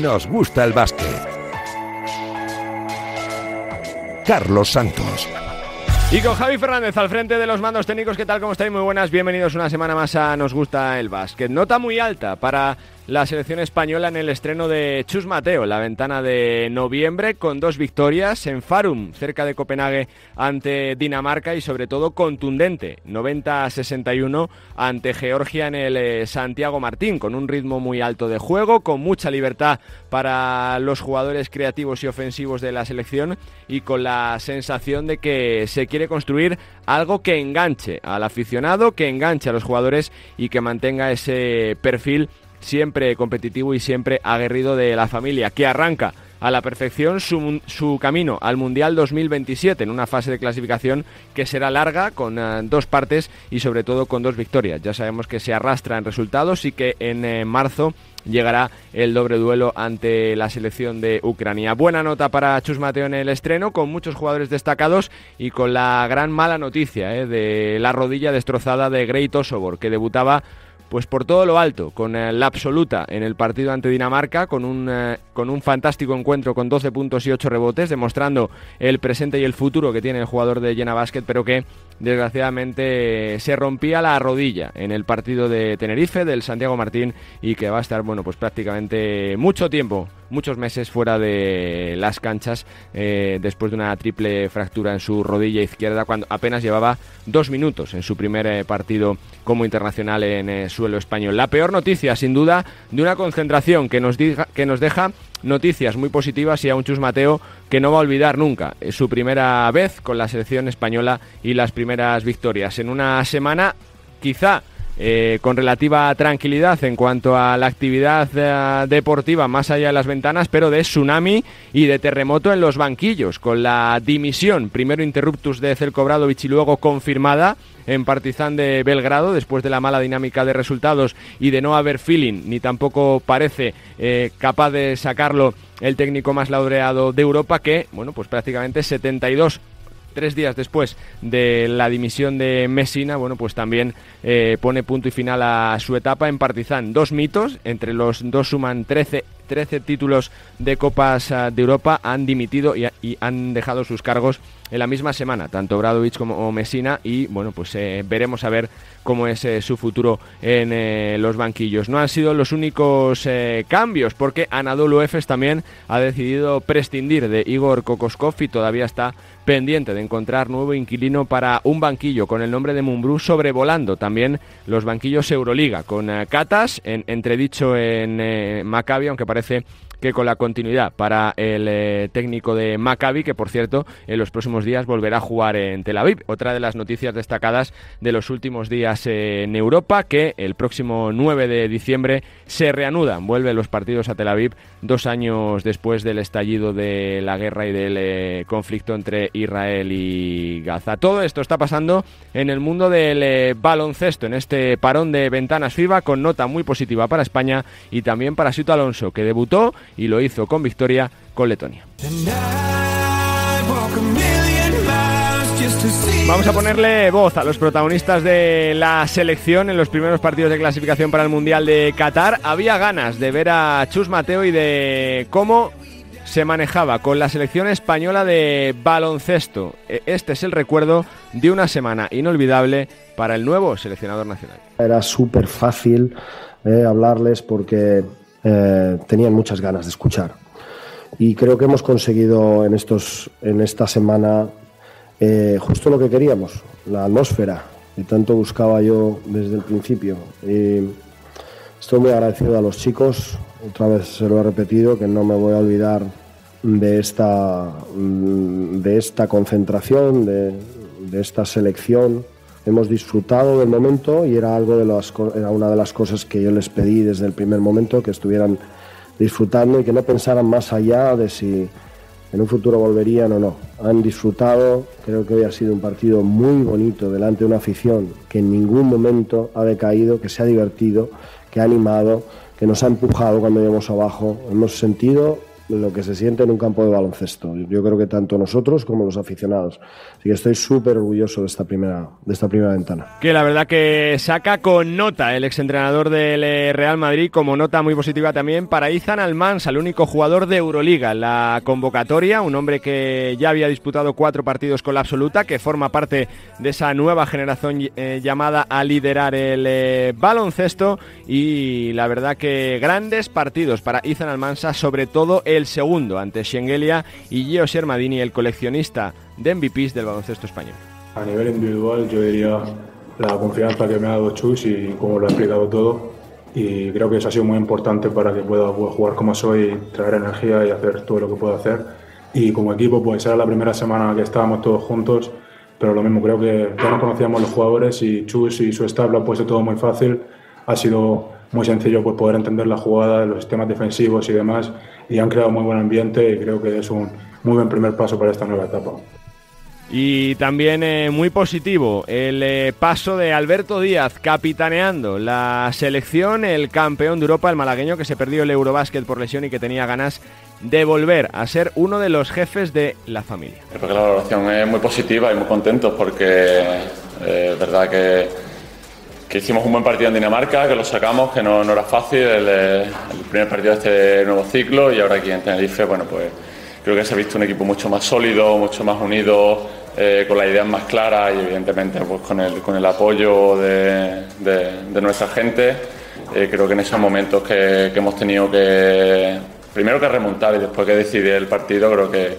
nos gusta el básquet. Carlos Santos. Y con Javi Fernández al frente de los mandos técnicos. ¿Qué tal? ¿Cómo estáis? Muy buenas, bienvenidos una semana más a Nos Gusta el Básquet. Nota muy alta para la selección española en el estreno de Chus Mateo, la ventana de noviembre, con 2 victorias en Farum, cerca de Copenhague, ante Dinamarca, y sobre todo contundente, 90-61 ante Georgia en el Santiago Martín, con un ritmo muy alto de juego, con mucha libertad para los jugadores creativos y ofensivos de la selección, y con la sensación de que se quiere construir algo que enganche al aficionado, que enganche a los jugadores y que mantenga ese perfil siempre competitivo y siempre aguerrido de la familia, que arranca a la perfección su camino al Mundial 2027, en una fase de clasificación que será larga, con 2 partes y sobre todo con 2 victorias. Ya sabemos que se arrastra en resultados y que en marzo llegará el doble duelo ante la selección de Ucrania. Buena nota para Chus Mateo en el estreno, con muchos jugadores destacados y con la gran mala noticia de la rodilla destrozada de Greit Osobor, que debutaba pues por todo lo alto, con la absoluta en el partido ante Dinamarca, con un fantástico encuentro con 12 puntos y 8 rebotes, demostrando el presente y el futuro que tiene el jugador de Jena Basket, pero que desgraciadamente se rompía la rodilla en el partido de Tenerife, del Santiago Martín, y que va a estar, bueno, pues prácticamente mucho tiempo, muchos meses fuera de las canchas, después de una triple fractura en su rodilla izquierda, cuando apenas llevaba 2 minutos en su primer partido como internacional en suelo español. La peor noticia, sin duda, de una concentración que nos deja noticias muy positivas, y a un Chus Mateo que no va a olvidar nunca su primera vez con la selección española y las primeras victorias en una semana quizá con relativa tranquilidad en cuanto a la actividad deportiva más allá de las ventanas, pero de tsunami y de terremoto en los banquillos, con la dimisión, primero interruptus de Zeljko Obradović y luego confirmada en Partizan de Belgrado, después de la mala dinámica de resultados y de no haber feeling, ni tampoco parece capaz de sacarlo el técnico más laureado de Europa, que, bueno, pues prácticamente 3 días después de la dimisión de Messina, bueno, pues también pone punto y final a su etapa en Partizan. 2 mitos, entre los 2 suman 13 títulos de Copas de Europa, han dimitido y han dejado sus cargos en la misma semana, tanto Obradović como Messina, y bueno, pues veremos a ver cómo es su futuro en los banquillos. No han sido los únicos cambios, porque Anadolu Efes también ha decidido prescindir de Igor Kokoskov y todavía está pendiente de encontrar nuevo inquilino para un banquillo con el nombre de Mumbrú, sobrevolando también los banquillos Euroliga, con Katas en entredicho en Maccabi, aunque parece que con la continuidad para el técnico de Maccabi, que por cierto en los próximos días volverá a jugar en Tel Aviv. Otra de las noticias destacadas de los últimos días en Europa, que el próximo 9 de diciembre se reanudan, vuelven los partidos a Tel Aviv 2 años después del estallido de la guerra y del conflicto entre Israel y Gaza. Todo esto está pasando en el mundo del baloncesto, en este parón de ventanas FIBA, con nota muy positiva para España y también para Sito Alonso, que debutó y lo hizo con victoria con Letonia. Vamos a ponerle voz a los protagonistas de la selección en los primeros partidos de clasificación para el Mundial de Qatar. Había ganas de ver a Chus Mateo y de cómo se manejaba con la selección española de baloncesto. Este es el recuerdo de una semana inolvidable para el nuevo seleccionador nacional. Era súper fácil hablarles porque tenían muchas ganas de escuchar, y creo que hemos conseguido en esta semana justo lo que queríamos, la atmósfera que tanto buscaba yo desde el principio. Y estoy muy agradecido a los chicos, otra vez se lo he repetido, que no me voy a olvidar de esta concentración, de esta selección. Hemos disfrutado del momento y era una de las cosas que yo les pedí desde el primer momento, que estuvieran disfrutando y que no pensaran más allá de si en un futuro volverían o no. Han disfrutado, creo que hoy ha sido un partido muy bonito delante de una afición que en ningún momento ha decaído, que se ha divertido, que ha animado, que nos ha empujado cuando íbamos abajo. Hemos sentido lo que se siente en un campo de baloncesto. Yo creo que tanto nosotros como los aficionados. Así que estoy súper orgulloso de esta primera ventana. Que la verdad que saca con nota el exentrenador del Real Madrid, como nota muy positiva también para Izan Almansa, el único jugador de Euroliga en la convocatoria, un hombre que ya había disputado 4 partidos con la absoluta, que forma parte de esa nueva generación llamada a liderar el baloncesto, y la verdad que grandes partidos para Izan Almansa, sobre todo el segundo ante Schengelia y Gio Shermadini, el coleccionista de MVPs del baloncesto español. A nivel individual yo diría la confianza que me ha dado Chus y cómo lo ha explicado todo, y creo que eso ha sido muy importante para que pueda jugar como soy, traer energía y hacer todo lo que puedo hacer. Y como equipo pues era la primera semana que estábamos todos juntos, pero lo mismo, creo que ya nos conocíamos los jugadores y Chus y su staff lo han puesto todo muy fácil. Ha sido muy sencillo pues poder entender la jugada, los sistemas defensivos y demás, y han creado muy buen ambiente, y creo que es un muy buen primer paso para esta nueva etapa. Y también muy positivo el paso de Alberto Díaz capitaneando la selección, el campeón de Europa, el malagueño que se perdió el Eurobásquet por lesión y que tenía ganas de volver a ser uno de los jefes de la familia. Creo que la valoración es muy positiva y muy contentos porque es verdad que hicimos un buen partido en Dinamarca, que lo sacamos, que no era fácil, el primer partido de este nuevo ciclo, y ahora aquí en Tenerife, bueno, pues creo que se ha visto un equipo mucho más sólido, mucho más unido, con las ideas más claras y evidentemente pues con el apoyo de nuestra gente. Creo que en esos momentos que hemos tenido que primero que remontar y después que decidir el partido, creo que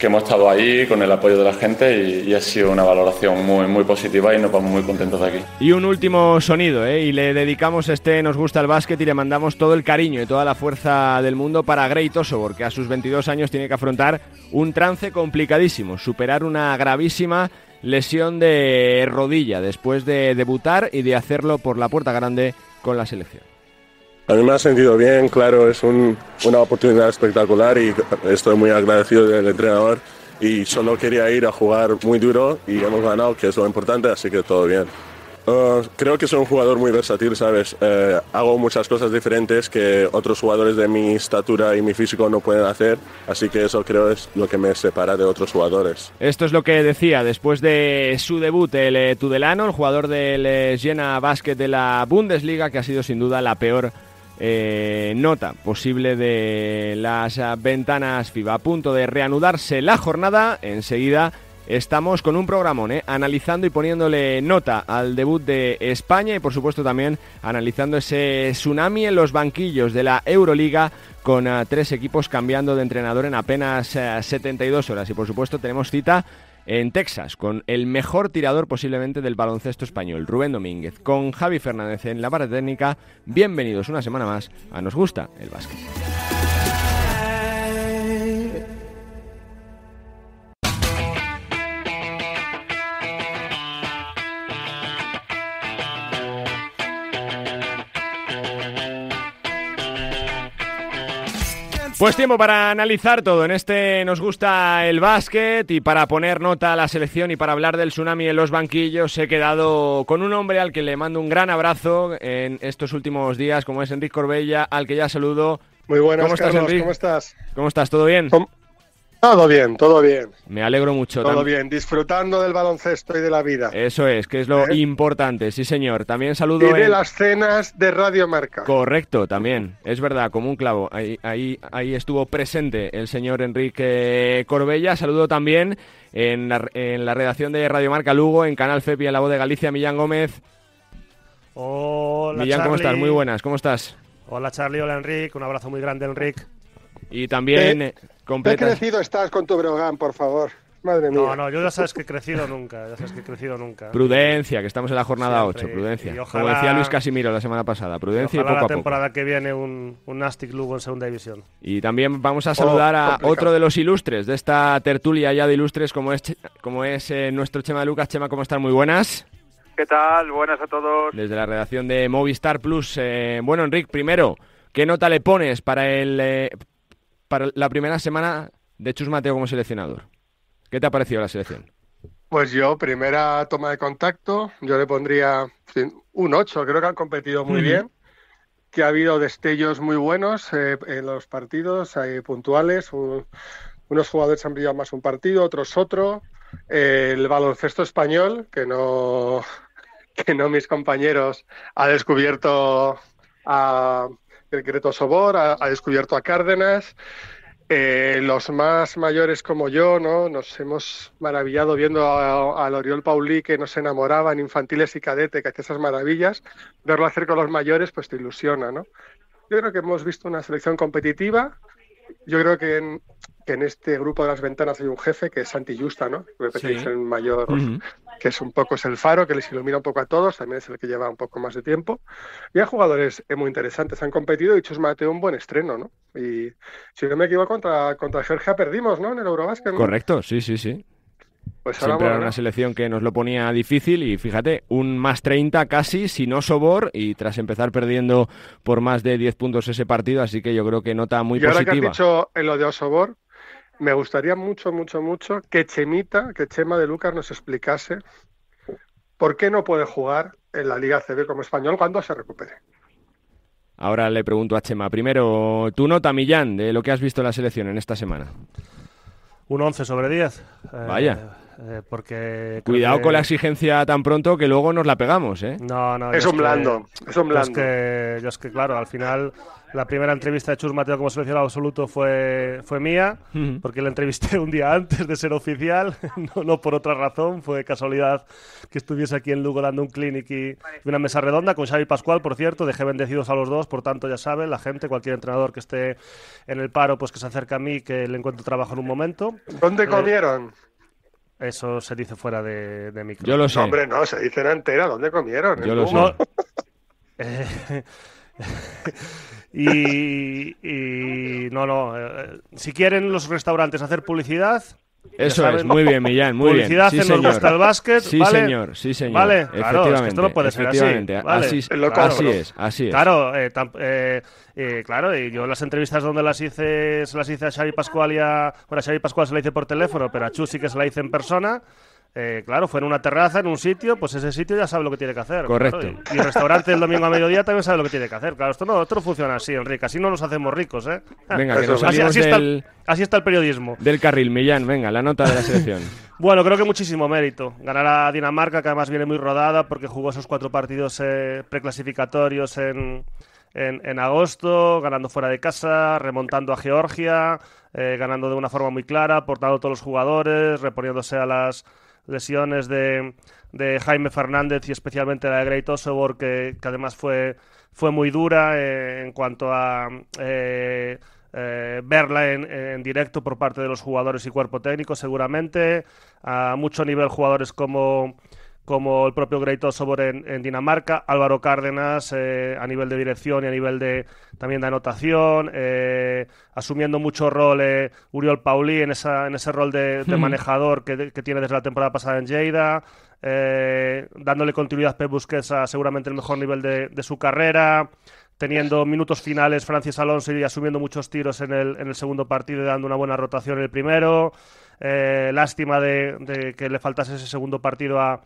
hemos estado ahí con el apoyo de la gente y ha sido una valoración muy positiva y nos vamos muy contentos de aquí. Y un último sonido, y le dedicamos Nos gusta el básquet y le mandamos todo el cariño y toda la fuerza del mundo para Grey Tosobor, que a sus 22 años tiene que afrontar un trance complicadísimo, superar una gravísima lesión de rodilla después de debutar y de hacerlo por la puerta grande con la selección. A mí me ha sentido bien, claro, es una oportunidad espectacular y estoy muy agradecido del entrenador, y solo quería ir a jugar muy duro y hemos ganado, que es lo importante, así que todo bien. Creo que soy un jugador muy versátil, ¿sabes? Hago muchas cosas diferentes que otros jugadores de mi estatura y mi físico no pueden hacer, así que eso creo es lo que me separa de otros jugadores. Esto es lo que decía después de su debut el tudelano, el jugador del Jena Basket de la Bundesliga, que ha sido sin duda la peor nota posible de las ventanas FIBA. A punto de reanudarse la jornada, enseguida estamos con un programón, analizando y poniéndole nota al debut de España, y por supuesto también analizando ese tsunami en los banquillos de la Euroliga, con 3 equipos cambiando de entrenador en apenas 72 horas. Y por supuesto tenemos cita en Texas con el mejor tirador posiblemente del baloncesto español, Rubén Domínguez, con Javi Fernández en la parte técnica. Bienvenidos una semana más a Nos gusta el básquet. Pues tiempo para analizar todo en Nos gusta el básquet, y para poner nota a la selección y para hablar del tsunami en los banquillos he quedado con un hombre al que le mando un gran abrazo en estos últimos días, como es Enric Corbella, al que ya saludo. Muy buenas, ¿Cómo estás, Carlos? Enric? ¿Cómo estás? ¿Cómo estás? ¿Todo bien? Todo bien, todo bien. Me alegro mucho. Todo bien, disfrutando del baloncesto y de la vida. Eso es, que es lo importante, sí señor. También saludo y de las cenas de Radio Marca. Correcto, también, es verdad, como un clavo. Ahí estuvo presente el señor Enrique Corbella. Saludo también en la redacción de Radio Marca Lugo, en Canal FEP y en La Voz de Galicia, Millán Gómez. Hola, Millán, Charlie. ¿cómo estás? Muy buenas, ¿cómo estás? Hola, Charlie, hola, Enric. Un abrazo muy grande, Enric. Y también ¿Qué crecido estás con tu Brogan, por favor? Madre mía. No, yo ya sabes que he crecido nunca, Prudencia, que estamos en la jornada siempre, 8, prudencia. Ojalá, como decía Luis Casimiro la semana pasada, prudencia y poco a poco. la temporada que viene un Nastic Lugo en segunda división. Y también vamos a saludar a otro de los ilustres de esta tertulia ya de ilustres, como es nuestro Chema de Lucas. Chema, ¿cómo estás? Muy buenas. ¿Qué tal? Buenas a todos. Desde la redacción de Movistar Plus. Bueno, Enric, primero, ¿qué nota le pones para la primera semana de Chus Mateo como seleccionador? ¿Qué te ha parecido la selección? Pues yo, primera toma de contacto, yo le pondría un 8, creo que han competido muy bien. que ha habido destellos muy buenos en los partidos puntuales. Unos jugadores han brillado más un partido, otros otro. El baloncesto español, que no mis compañeros, ha descubierto a el Greto Sobor, ha descubierto a Cárdenas. Los más mayores como yo, ¿no? Nos hemos maravillado viendo al Oriol Paulí, que nos enamoraba en infantiles y cadete, que hacía esas maravillas. Verlo hacer con los mayores pues te ilusiona, ¿no? Yo creo que hemos visto una selección competitiva. Yo creo que en este grupo de las ventanas hay un jefe que es Santi Justa, ¿no? Me parece que es el mayor, que es el faro, que les ilumina un poco a todos, también es el que lleva un poco más de tiempo. Y hay jugadores muy interesantes, han competido y Chus Mateo un buen estreno, ¿no? Y si no me equivoco, contra Georgia perdimos, ¿no? En el Eurobasket, ¿no? Correcto, sí. Pues siempre era una selección que nos lo ponía difícil y fíjate, un más 30 casi, si no Sobor, y tras empezar perdiendo por más de 10 puntos ese partido, así que yo creo que nota muy positiva. Y ahora que has dicho en lo de Osobor, me gustaría mucho que Chema de Lucas nos explicase por qué no puede jugar en la Liga CB como español cuando se recupere. Ahora le pregunto a Chema. Primero, tu nota, Millán, de lo que has visto en la selección en esta semana. Un 11 sobre 10. Vaya. Porque cuidado con la exigencia tan pronto que luego nos la pegamos, ¿eh? No. Es un blando. Yo es que, claro, al final la primera entrevista de Chus Mateo como seleccionado absoluto fue mía, porque la entrevisté un día antes de ser oficial, no por otra razón, fue casualidad que estuviese aquí en Lugo dando un clinic y una mesa redonda con Xavi Pascual, por cierto, dejé bendecidos a los dos, por tanto ya saben, la gente, cualquier entrenador que esté en el paro, pues que se acerque a mí, que le encuentro trabajo en un momento. ¿Dónde comieron? Eso se dice fuera de micro. Yo lo sé. No, hombre, no, se dice en entera. ¿Dónde comieron? Yo lo sé. No. No. Si quieren los restaurantes hacer publicidad... Eso es, muy bien, Millán, muy publicidad bien. Sí, Nos Gusta el Básquet, sí, ¿vale? Sí, señor. Vale, efectivamente. Claro, es que esto no puede ser así. ¿vale? Así es. Claro, claro, y yo las entrevistas donde se las hice a Xavi Pascual a Xavi Pascual se la hice por teléfono, pero a Chus sí que se la hice en persona. Claro, fue en una terraza, en un sitio, pues ese sitio ya sabe lo que tiene que hacer. Correcto. Claro, y el restaurante el domingo a mediodía también sabe lo que tiene que hacer. Claro, esto no funciona así, Enrique, así no nos hacemos ricos, ¿eh? Venga, que nos salimos así está el periodismo. Del carril, Millán, venga, la nota de la selección. Bueno, creo que muchísimo mérito. Ganar a Dinamarca, que además viene muy rodada porque jugó esos 4 partidos preclasificatorios en agosto, ganando fuera de casa, remontando a Georgia, ganando de una forma muy clara, aportando a todos los jugadores, reponiéndose a las lesiones de Jaime Fernández y especialmente la de Great Osobor, que además fue muy dura en cuanto a verla en directo por parte de los jugadores y cuerpo técnico, seguramente. A mucho nivel jugadores como el propio Great Osobor en Dinamarca, Álvaro Cárdenas a nivel de dirección y a nivel también de anotación, asumiendo mucho rol Oriol Paulí en ese rol de manejador que tiene desde la temporada pasada en Lleida, dándole continuidad a Pep Busquets a seguramente el mejor nivel de su carrera, teniendo minutos finales Francis Alonso y asumiendo muchos tiros en el segundo partido y dando una buena rotación en el primero. Lástima de que le faltase ese segundo partido a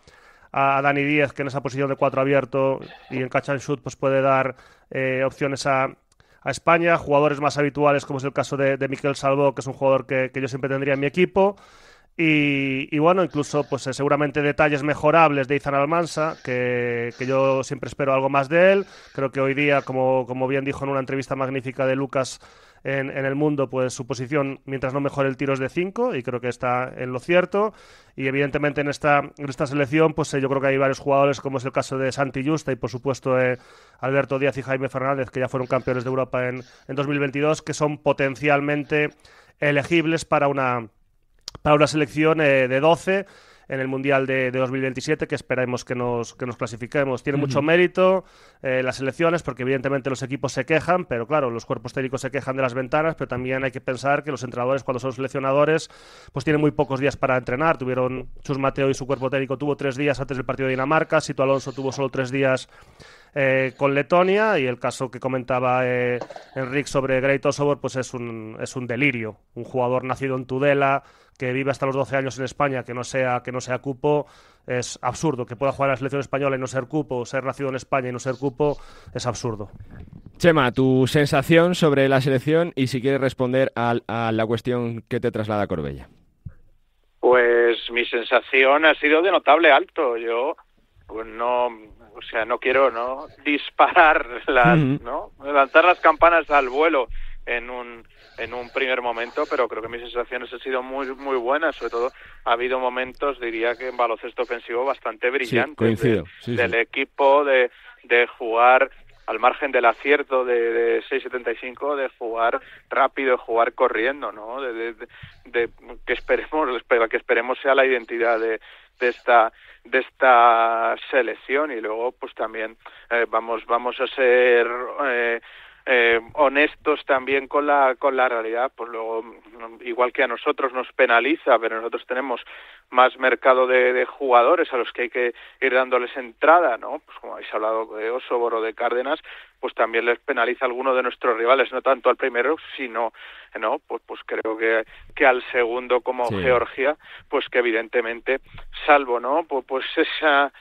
Dani Díaz, que en esa posición de 4 abierto y en catch and shoot pues puede dar opciones a España. Jugadores más habituales, como es el caso de Miquel Salvó, que es un jugador que yo siempre tendría en mi equipo. Y bueno, incluso pues seguramente detalles mejorables de Izan Almansa, que yo siempre espero algo más de él. Creo que hoy día, como bien dijo en una entrevista magnífica de Lucas en El Mundo, pues su posición, mientras no mejore el tiro, es de 5, y creo que está en lo cierto. Y evidentemente en esta selección pues yo creo que hay varios jugadores, como es el caso de Santi Justa y por supuesto Alberto Díaz y Jaime Fernández, que ya fueron campeones de Europa en 2022, que son potencialmente elegibles para una selección de 12 en el Mundial de 2027, que esperemos que nos clasifiquemos. Tiene mucho mérito las selecciones, porque evidentemente los equipos se quejan, pero claro, los cuerpos técnicos se quejan de las ventanas, pero también hay que pensar que los entrenadores, cuando son seleccionadores, pues tienen muy pocos días para entrenar. Chus Mateo y su cuerpo técnico tuvo 3 días antes del partido de Dinamarca, Sito Alonso tuvo solo 3 días con Letonia, y el caso que comentaba Enric sobre Great Osobor pues es un delirio. Un jugador nacido en Tudela, que vive hasta los 12 años en España, que no sea cupo, es absurdo. Que pueda jugar a la selección española y no ser cupo, o ser nacido en España y no ser cupo, es absurdo. Chema, tu sensación sobre la selección y si quieres responder a la cuestión que te traslada Corbella. Pues mi sensación ha sido de notable alto. Yo pues no quiero disparar no lanzar las campanas al vuelo en un primer momento, pero creo que mis sensaciones han sido muy muy buenas. Sobre todo ha habido momentos, diría que en baloncesto ofensivo bastante brillantes, coincido. Del equipo, de jugar al margen del acierto de 6.75, de jugar rápido, de jugar corriendo, ¿no? De que esperemos sea la identidad de esta selección. Y luego pues también vamos a ser honestos también con la realidad. Pues luego, igual que a nosotros nos penaliza, pero nosotros tenemos más mercado de jugadores a los que hay que ir dándoles entrada, ¿no? Pues como habéis hablado de Osobor o de Cárdenas, pues también les penaliza a alguno de nuestros rivales, no tanto al primero, sino pues creo que al segundo, como sí. Georgia, pues que evidentemente, salvo, ¿no? Pues esa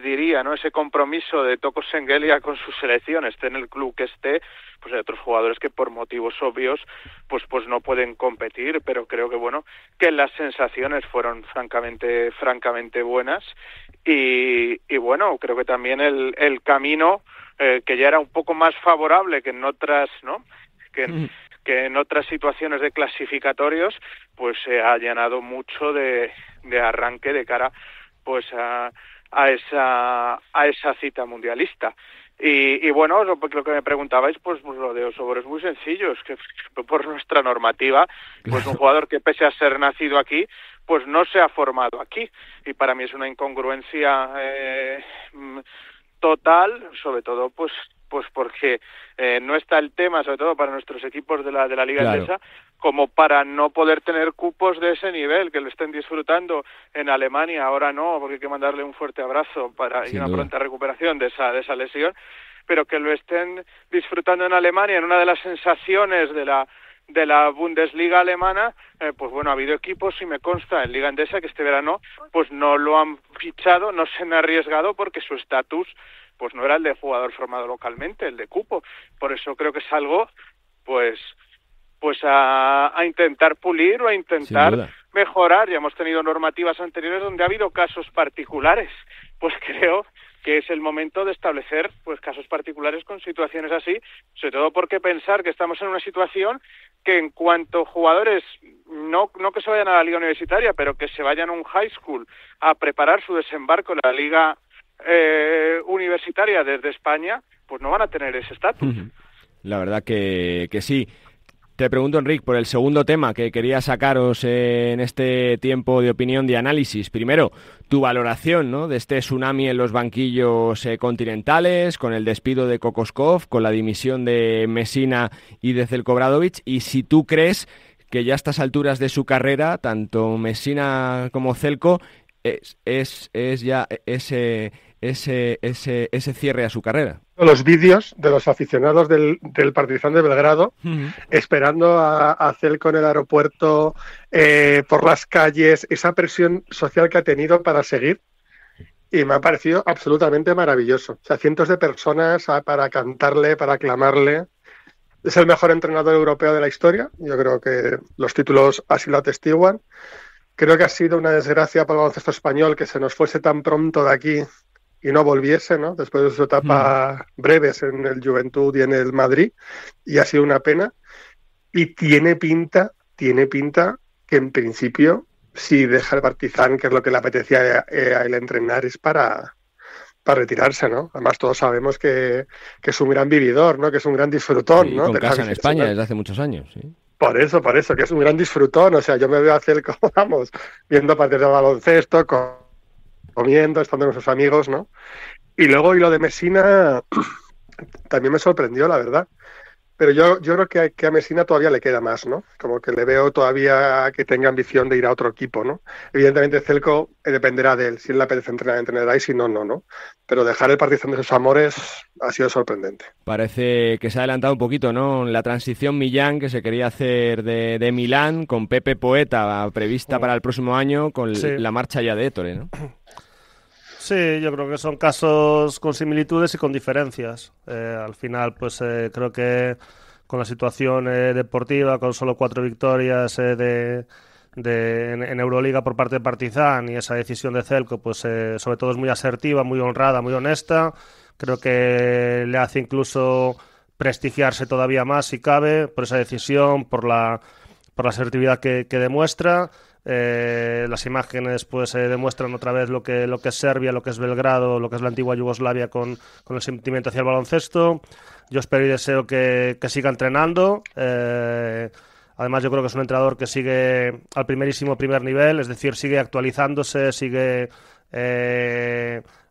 diría, ¿no? Ese compromiso de Toko Sengelia con su selección, esté en el club que esté, pues hay otros jugadores que por motivos obvios pues no pueden competir, pero creo que las sensaciones fueron francamente buenas y bueno, creo que también el camino que ya era un poco más favorable que en otras, ¿no? Que en otras situaciones de clasificatorios, pues se ha allanado mucho de arranque de cara pues a esa cita mundialista. Y bueno, lo que me preguntabais, pues lo de Osobor es muy sencillo, es que por nuestra normativa, pues un jugador que pese a ser nacido aquí, pues no se ha formado aquí, y para mí es una incongruencia total, sobre todo pues porque no está el tema, sobre todo para nuestros equipos de la Liga Endesa, como para no poder tener cupos de ese nivel, que lo estén disfrutando en Alemania. Ahora no, porque hay que mandarle un fuerte abrazo y una pronta recuperación de esa lesión, pero que lo estén disfrutando en Alemania, en una de las sensaciones de la Bundesliga alemana. Pues bueno, ha habido equipos, y me consta, en Liga Endesa, que este verano pues no lo han fichado, no se han arriesgado, porque su estatus pues no era el de jugador formado localmente, el de cupo. Por eso creo que es algo pues a intentar pulir o a intentar mejorar. Ya hemos tenido normativas anteriores donde ha habido casos particulares, pues creo que es el momento de establecer pues casos particulares con situaciones así, sobre todo porque pensar que estamos en una situación que en cuanto jugadores, no que se vayan a la liga universitaria, pero que se vayan a un high school a preparar su desembarco en la liga universitaria desde España, pues no van a tener ese estatus. La verdad que sí. Te pregunto, Enric, por el segundo tema que quería sacaros en este tiempo de opinión, de análisis. Primero, tu valoración, ¿no?, de este tsunami en los banquillos continentales, con el despido de Kokoskov, con la dimisión de Messina y de Zeljko Obradović, y si tú crees que ya a estas alturas de su carrera, tanto Messina como Zeljko, es ya ese cierre a su carrera. Los vídeos de los aficionados del Partizan de Belgrado esperando a Zeljko en el aeropuerto, por las calles, esa presión social que ha tenido para seguir, y me ha parecido absolutamente maravilloso. O sea, cientos de personas para cantarle, para aclamarle. Es el mejor entrenador europeo de la historia. Yo creo que los títulos así lo atestiguan. Creo que ha sido una desgracia para el baloncesto español que se nos fuese tan pronto de aquí y no volviese, ¿no?, después de su etapa breves en el Juventud y en el Madrid, y ha sido una pena. Y tiene pinta que en principio, si deja el Partizan, que es lo que le apetecía a él entrenar, es para retirarse, ¿no? Además todos sabemos que es un gran vividor, ¿no?, que es un gran disfrutón, ¿no? Con casa en España desde hace muchos años, sí. Por eso, que es un gran disfrutón. O sea, yo me veo a Zeljko, viendo partidos de baloncesto, comiendo, estando con sus amigos, ¿no? Y luego, y lo de Messina también me sorprendió, la verdad. Pero yo creo que a Messina todavía le queda más, ¿no? Como que le veo todavía que tenga ambición de ir a otro equipo, ¿no? Evidentemente Zeljko dependerá de él. Si él le apetece entrenar, entrenará, y si no, no. Pero dejar el Partizan de sus amores ha sido sorprendente. Parece que se ha adelantado un poquito, ¿no?, la transición Millán que se quería hacer de Milán, con Pepe Poeta prevista para el próximo año, con la marcha ya de Ettore, ¿no? Sí, yo creo que son casos con similitudes y con diferencias. Al final, pues creo que con la situación deportiva, con solo 4 victorias en Euroliga por parte de Partizan y esa decisión de Celko, pues sobre todo es muy asertiva, muy honrada, muy honesta. Creo que le hace incluso prestigiarse todavía más si cabe por esa decisión, por la asertividad que demuestra. Las imágenes pues demuestran otra vez lo que es Serbia, lo que es Belgrado, lo que es la antigua Yugoslavia con el sentimiento hacia el baloncesto. Yo espero y deseo que siga entrenando. Además, yo creo que es un entrenador que sigue al primer nivel, es decir, sigue actualizándose, sigue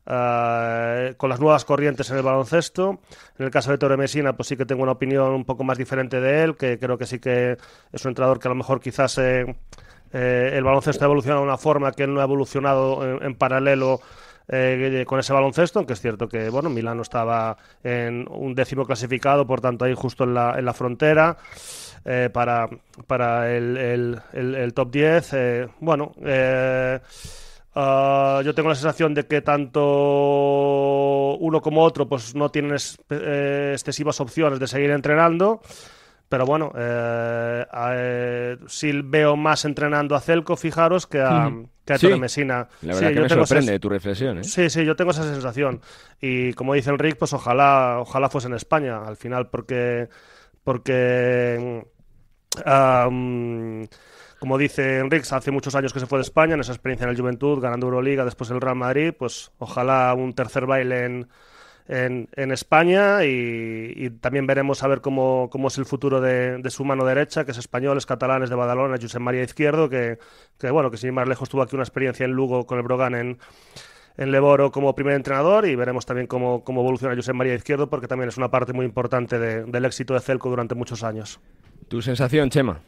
con las nuevas corrientes en el baloncesto. En el caso de Ettore Messina, pues sí que tengo una opinión un poco más diferente de él, que creo que sí que es un entrenador que a lo mejor quizás el baloncesto ha evolucionado de una forma que él no ha evolucionado en paralelo con ese baloncesto, aunque es cierto que bueno, Milano estaba en un 10º clasificado, por tanto ahí justo en la frontera para el top 10. Yo tengo la sensación de que tanto uno como otro pues no tienen excesivas opciones de seguir entrenando. Pero bueno, sí veo más entrenando a Celko, fijaros, que a Ettore Messina. La verdad que me sorprende tu reflexión, ¿eh? Sí, yo tengo esa sensación. Y como dice Enric, pues ojalá fuese en España al final, porque como dice Enric, hace muchos años que se fue de España, en esa experiencia en el Juventud, ganando Euroliga, después el Real Madrid, pues ojalá un tercer baile en España y también veremos a ver cómo es el futuro de su mano derecha, que es español, es catalán, es de Badalona, Josep María Izquierdo, que sin ir más lejos tuvo aquí una experiencia en Lugo con el Brogan en Leboro como primer entrenador, y veremos también cómo evoluciona Josep María Izquierdo, porque también es una parte muy importante del éxito de Celko durante muchos años. ¿Tu sensación, Chema?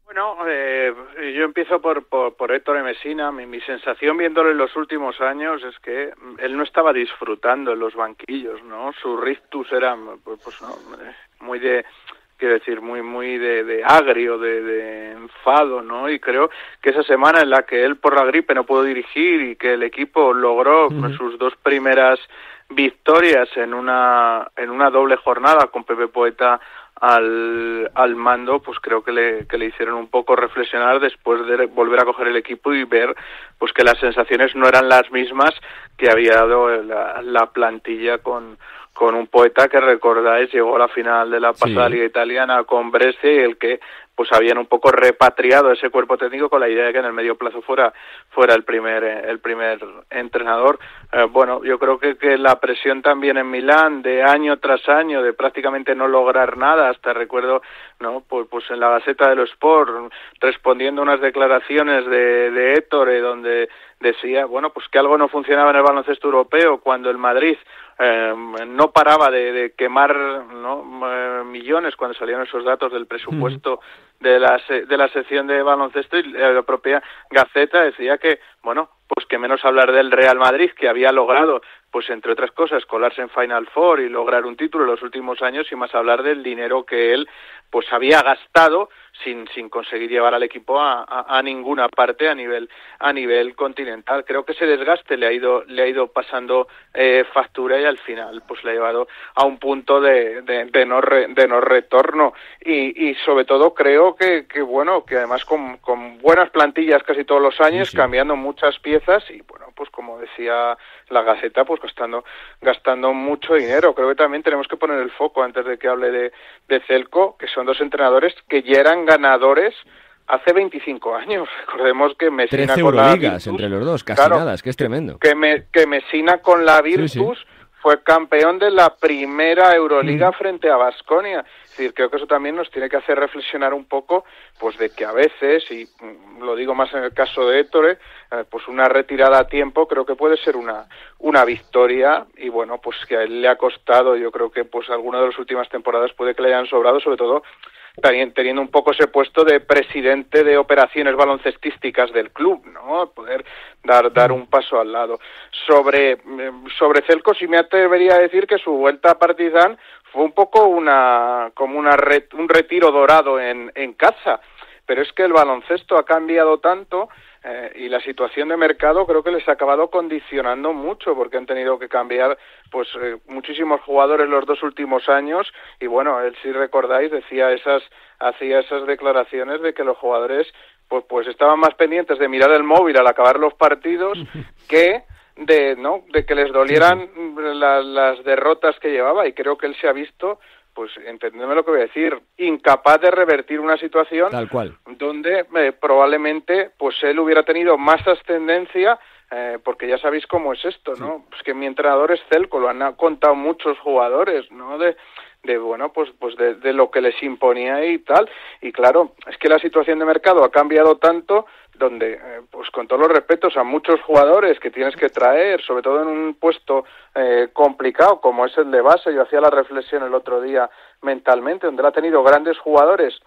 Bueno, yo empiezo por Ettore Messina. Mi sensación viéndolo en los últimos años es que él no estaba disfrutando en los banquillos, ¿no? Su rictus era, pues no, muy de, quiero decir, muy de agrio, de enfado, ¿no? Y creo que esa semana en la que él por la gripe no pudo dirigir y que el equipo logró sus 2 primeras victorias en una doble jornada con Pepe Poeta al mando, pues creo que le hicieron un poco reflexionar después de volver a coger el equipo y ver pues que las sensaciones no eran las mismas que había dado la plantilla con un Poeta que, recordáis, llegó a la final de la pasada Liga Italiana con Brescia, y el que pues habían un poco repatriado ese cuerpo técnico con la idea de que en el medio plazo fuera el primer entrenador. Bueno, yo creo que la presión también en Milán de año tras año de prácticamente no lograr nada, hasta recuerdo, ¿no? Pues en la Gaceta dello Sport, respondiendo a unas declaraciones de Ettore donde decía, bueno, pues que algo no funcionaba en el baloncesto europeo cuando el Madrid no paraba de quemar, ¿no? Millones cuando salían esos datos del presupuesto de la sección de baloncesto, y la propia Gaceta decía que, bueno, pues que menos hablar del Real Madrid, que había logrado, pues entre otras cosas, colarse en Final Four y lograr un título en los últimos años, y más hablar del dinero que él pues había gastado sin conseguir llevar al equipo a ninguna parte a nivel continental. Creo que ese desgaste le ha ido pasando factura, y al final pues le ha llevado a un punto de no retorno, y sobre todo creo que bueno, que además con buenas plantillas casi todos los años, cambiando muchas piezas, y bueno, pues como decía la Gaceta, pues gastando mucho dinero. Creo que también tenemos que poner el foco, antes de que hable de Celko, que son 2 entrenadores que ya eran ganadores hace 25 años. Recordemos que Messina 13 con Euroligas entre los dos, casi nada, es que es tremendo. Que Messina con la Virtus fue campeón de la primera Euroliga frente a Baskonia. Es decir, creo que eso también nos tiene que hacer reflexionar un poco, pues de que a veces, y lo digo más en el caso de Ettore, pues una retirada a tiempo creo que puede ser una victoria, y bueno, pues que a él le ha costado. Yo creo que pues alguna de las últimas temporadas puede que le hayan sobrado, sobre todo también teniendo un poco ese puesto de presidente de operaciones baloncestísticas del club, ¿no? Poder dar un paso al lado. Sobre Celko, sí me atrevería a decir que su vuelta a Partizan fue un poco un retiro dorado en casa, pero es que el baloncesto ha cambiado tanto y la situación de mercado creo que les ha acabado condicionando mucho, porque han tenido que cambiar pues muchísimos jugadores los 2 últimos años, y bueno, él, si recordáis, hacía esas declaraciones de que los jugadores pues estaban más pendientes de mirar el móvil al acabar los partidos que de que les dolieran las derrotas que llevaba, y creo que él se ha visto, pues entendedme lo que voy a decir, incapaz de revertir una situación tal cual, donde probablemente pues él hubiera tenido más ascendencia, porque ya sabéis cómo es esto, ¿no? Sí. Pues que mi entrenador es Celco, lo han contado muchos jugadores, ¿no? De lo que les imponía y tal, y claro, es que la situación de mercado ha cambiado tanto, donde, pues con todos los respetos a muchos jugadores que tienes que traer, sobre todo en un puesto complicado como es el de base. Yo hacía la reflexión el otro día mentalmente, donde él ha tenido grandes jugadores,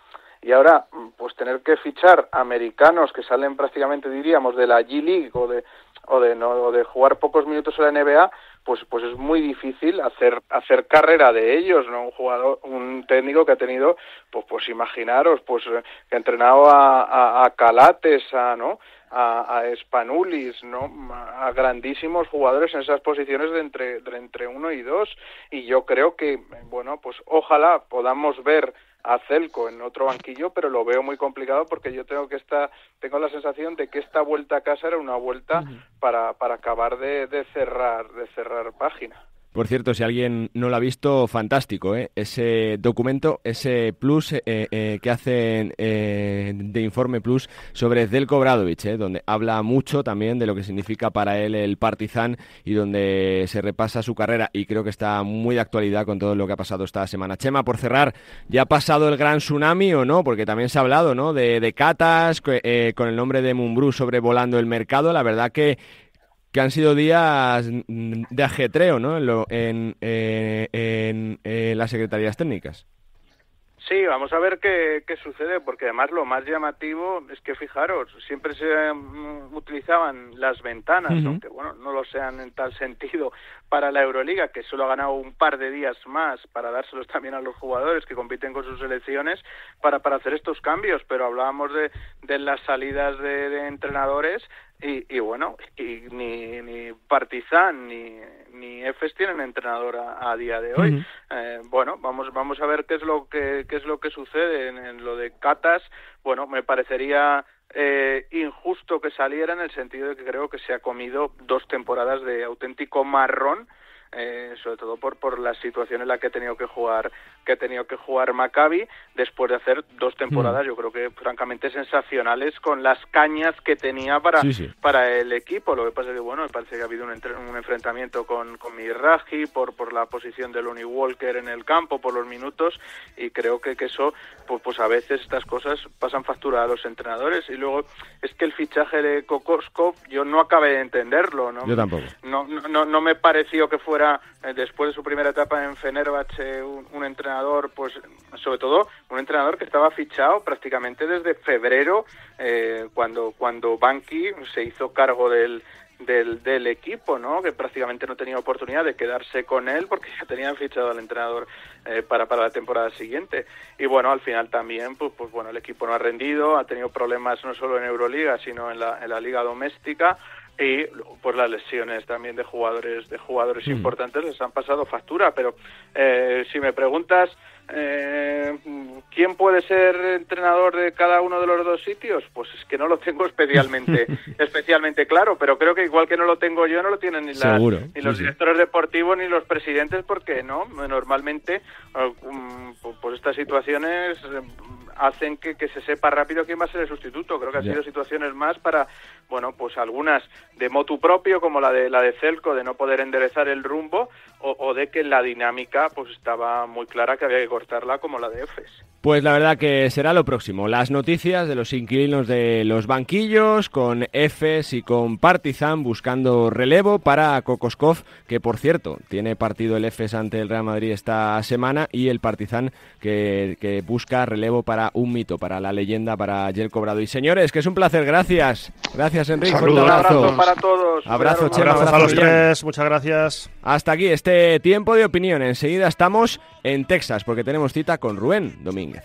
y ahora pues tener que fichar americanos que salen prácticamente, diríamos, de la G-League o de jugar pocos minutos en la NBA, pues es muy difícil hacer carrera de ellos, ¿no? Un técnico que ha tenido, pues imaginaros, pues que ha entrenado a Calates, a Spanulis, ¿no? A grandísimos jugadores en esas posiciones de entre 1 y 2, y yo creo que, bueno, pues ojalá podamos ver a Celco en otro banquillo, pero lo veo muy complicado, porque yo tengo la sensación de que esta vuelta a casa era una vuelta para acabar de cerrar página. Por cierto, si alguien no lo ha visto, fantástico, ese documento, ese plus que hacen de Informe Plus sobre Zeljko Obradović, donde habla mucho también de lo que significa para él el Partizan, y donde se repasa su carrera, y creo que está muy de actualidad con todo lo que ha pasado esta semana. Chema, por cerrar, ¿ya ha pasado el gran tsunami o no? Porque también se ha hablado, ¿no?, de Catas, con el nombre de Mumbrú sobrevolando el mercado. La verdad que han sido días de ajetreo, ¿no?, en las secretarías técnicas. Sí, vamos a ver qué sucede, porque además lo más llamativo es que, fijaros, siempre se utilizaban las ventanas, aunque bueno, no lo sean en tal sentido para la Euroliga, que solo ha ganado un par de días más para dárselos también a los jugadores que compiten con sus selecciones para hacer estos cambios, pero hablábamos de las salidas de entrenadores, y bueno, y ni Partizan ni Efes tienen entrenador a día de hoy. Bueno, vamos a ver qué es lo que sucede en lo de Catas. Bueno, me parecería injusto que saliera, en el sentido de que creo que se ha comido 2 temporadas de auténtico marrón, sobre todo por la situación en la que ha tenido que jugar Maccabi, después de hacer 2 temporadas yo creo que francamente sensacionales, con las cañas que tenía para el equipo. Lo que pasa es que bueno, me parece que ha habido un enfrentamiento con Miraji por la posición de Lonnie Walker en el campo, por los minutos, y creo que eso pues a veces estas cosas pasan factura a los entrenadores. Y luego es que el fichaje de Kokoskov yo no acabé de entenderlo, ¿no? Yo tampoco. No me pareció que fuera, después de su primera etapa en Fenerbahce, un entrenador, pues sobre todo un entrenador que estaba fichado prácticamente desde febrero, cuando Banqui se hizo cargo del equipo, ¿no? Que prácticamente no tenía oportunidad de quedarse con él, porque ya tenían fichado al entrenador para la temporada siguiente. Y bueno, al final también pues bueno, el equipo no ha rendido, ha tenido problemas no solo en Euroliga, sino en la liga doméstica, y pues las lesiones también de jugadores importantes les han pasado factura. Pero si me preguntas ¿quién puede ser entrenador de cada uno de los 2 sitios? Pues es que no lo tengo especialmente claro, pero creo que igual que no lo tengo yo, no lo tienen ni los directores deportivos ni los presidentes, porque no, normalmente pues estas situaciones hacen que se sepa rápido quién va a ser el sustituto. Creo que han sido situaciones más para, bueno, pues algunas de motu propio, como la de Celco, de no poder enderezar el rumbo, o de que la dinámica pues estaba muy clara que había que cortarla, como la de Efes. Pues la verdad que será lo próximo, las noticias de los inquilinos de los banquillos, con Efes y con Partizan buscando relevo para Kokoskov, que por cierto tiene partido el Efes ante el Real Madrid esta semana, y el Partizan que busca relevo para un mito, para la leyenda, para Zeljko Obradović. Señores, que es un placer, gracias Enrique. Un abrazo para todos. Abrazo, Chema. Abrazos a los 3, muchas gracias. Hasta aquí este tiempo de opinión. Enseguida estamos en Texas, porque tenemos cita con Rubén Domínguez.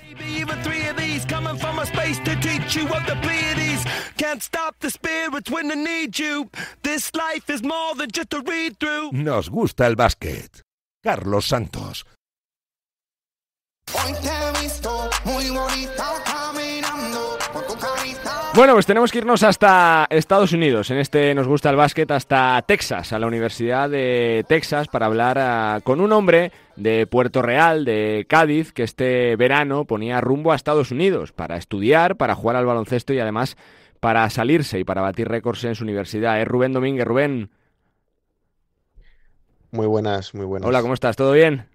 my space to teach you of the Pleiades. Can't stop the spirits when they need you. This life is more than just a read through. Nos gusta el básquet. Carlos Santos. Hoy te he visto muy bonita caminando con tu carita. Bueno, pues tenemos que irnos hasta Estados Unidos. En este Nos gusta el básquet, hasta Texas, a la Universidad de Texas, para hablar con un hombre de Puerto Real, de Cádiz, que este verano ponía rumbo a Estados Unidos para estudiar, para jugar al baloncesto y además para salirse y para batir récords en su universidad. Es Rubén Domínguez. Rubén. Muy buenas, muy buenas. Hola, ¿cómo estás? ¿Todo bien?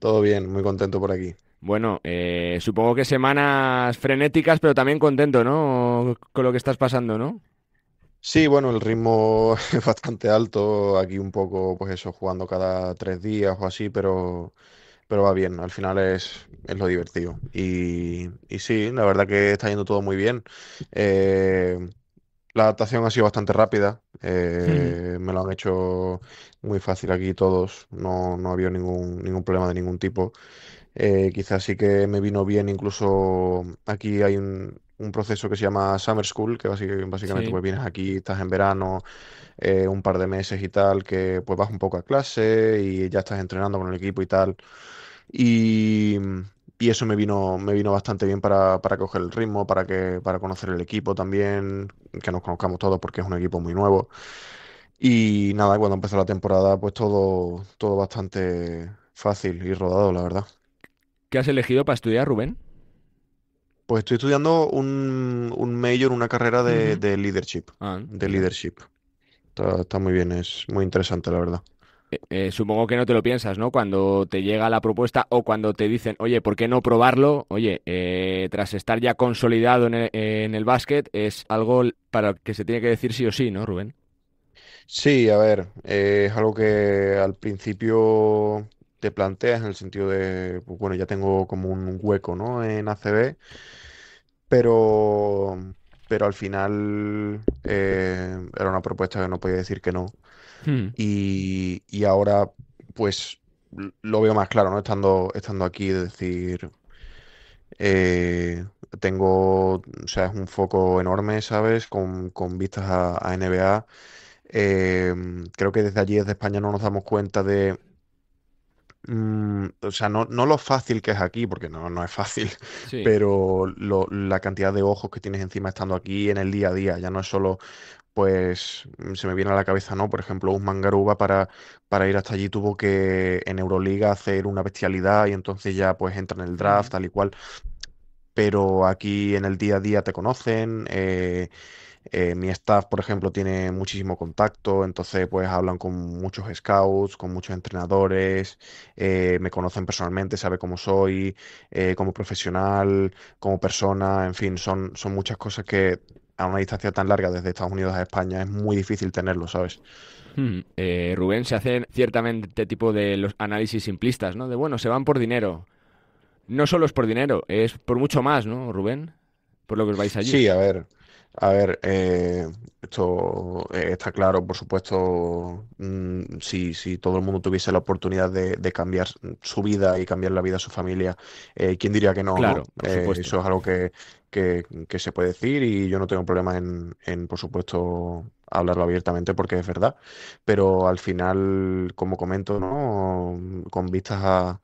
Todo bien, muy contento por aquí. Bueno, supongo que semanas frenéticas, pero también contento, ¿no? Con lo que estás pasando, ¿no? Sí, bueno, el ritmo es bastante alto, aquí un poco, pues eso, jugando cada 3 días o así, pero va bien, al final es lo divertido. Y sí, la verdad que está yendo todo muy bien. Eh, la adaptación ha sido bastante rápida, me lo han hecho muy fácil aquí todos, no ha habido ningún problema de ningún tipo. Quizás sí que me vino bien, incluso aquí hay un proceso que se llama Summer School, que básicamente Sí. pues vienes aquí, estás en verano, un par de meses y tal, que pues vas un poco a clase y ya estás entrenando con el equipo y tal. Y, y eso me vino bastante bien para coger el ritmo, para conocer el equipo también, que nos conozcamos todos porque es un equipo muy nuevo. Y nada, cuando empezó la temporada, pues todo bastante fácil y rodado, la verdad. ¿Qué has elegido para estudiar, Rubén? Pues estoy estudiando un major, una carrera de, Ujú. de leadership. Ah, De mira. leadership. Está muy bien, es muy interesante, la verdad. Supongo que no te lo piensas, ¿no? Cuando te llega la propuesta o cuando te dicen, oye, ¿por qué no probarlo? Oye, tras estar ya consolidado en el básquet, es algo para que se tiene que decir sí o sí, ¿no, Rubén? Sí, a ver, es algo que al principio te planteas en el sentido de, pues bueno, ya tengo como un hueco, ¿no? En ACB, pero, pero al final era una propuesta que no podía decir que no. Hmm. Y ahora, pues, lo veo más claro, ¿no? Estando aquí, de decir, eh, tengo, o sea, es un foco enorme, ¿sabes? Con vistas a NBA. Creo que desde allí, desde España, no nos damos cuenta de, o sea, no lo fácil que es aquí, porque no es fácil, Sí. pero la cantidad de ojos que tienes encima estando aquí en el día a día, ya no es solo, pues, se me viene a la cabeza, ¿no? Por ejemplo, Usman Garuba para ir hasta allí tuvo que en Euroliga hacer una bestialidad y entonces ya pues entra en el draft, Hmm. tal y cual, pero aquí en el día a día te conocen. Mi staff, por ejemplo, tiene muchísimo contacto, entonces pues hablan con muchos scouts, con muchos entrenadores, me conocen personalmente, sabe cómo soy, como profesional, como persona, en fin, son muchas cosas que a una distancia tan larga desde Estados Unidos a España es muy difícil tenerlo, ¿sabes? Rubén, se hacen ciertamente tipo de los análisis simplistas, ¿no? De, bueno, se van por dinero. No solo es por dinero, es por mucho más, ¿no, Rubén? Por lo que os vais allí. Sí, a ver, esto está claro, por supuesto, si todo el mundo tuviese la oportunidad de cambiar su vida y cambiar la vida de su familia, ¿quién diría que no, Claro, no? por supuesto. Eso es algo que se puede decir y yo no tengo problema en, por supuesto, hablarlo abiertamente porque es verdad, pero al final, como comento, ¿no? Con vistas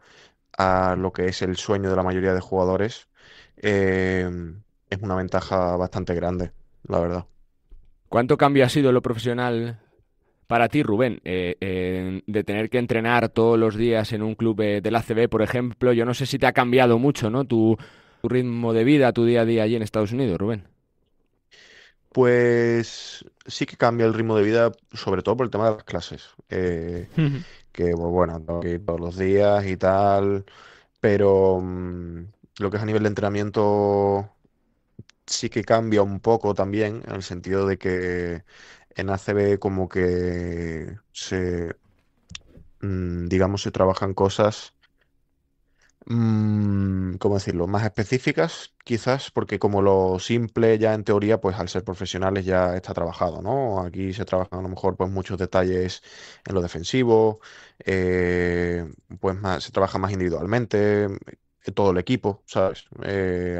a lo que es el sueño de la mayoría de jugadores, eh, es una ventaja bastante grande, la verdad. ¿Cuánto cambio ha sido lo profesional para ti, Rubén, de tener que entrenar todos los días en un club del ACB, por ejemplo? Yo no sé si te ha cambiado mucho, ¿no? Tu ritmo de vida, tu día a día allí en Estados Unidos, Rubén. Pues sí que cambia el ritmo de vida, sobre todo por el tema de las clases. Que pues, bueno, tengo que ir todos los días y tal, pero lo que es a nivel de entrenamiento sí que cambia un poco también, en el sentido de que en ACB como que digamos, se trabajan cosas, ¿cómo decirlo? Más específicas, quizás, porque como lo simple ya en teoría, pues al ser profesionales ya está trabajado, ¿no? Aquí se trabajan a lo mejor pues muchos detalles en lo defensivo, pues más, se trabaja más individualmente, todo el equipo, ¿sabes?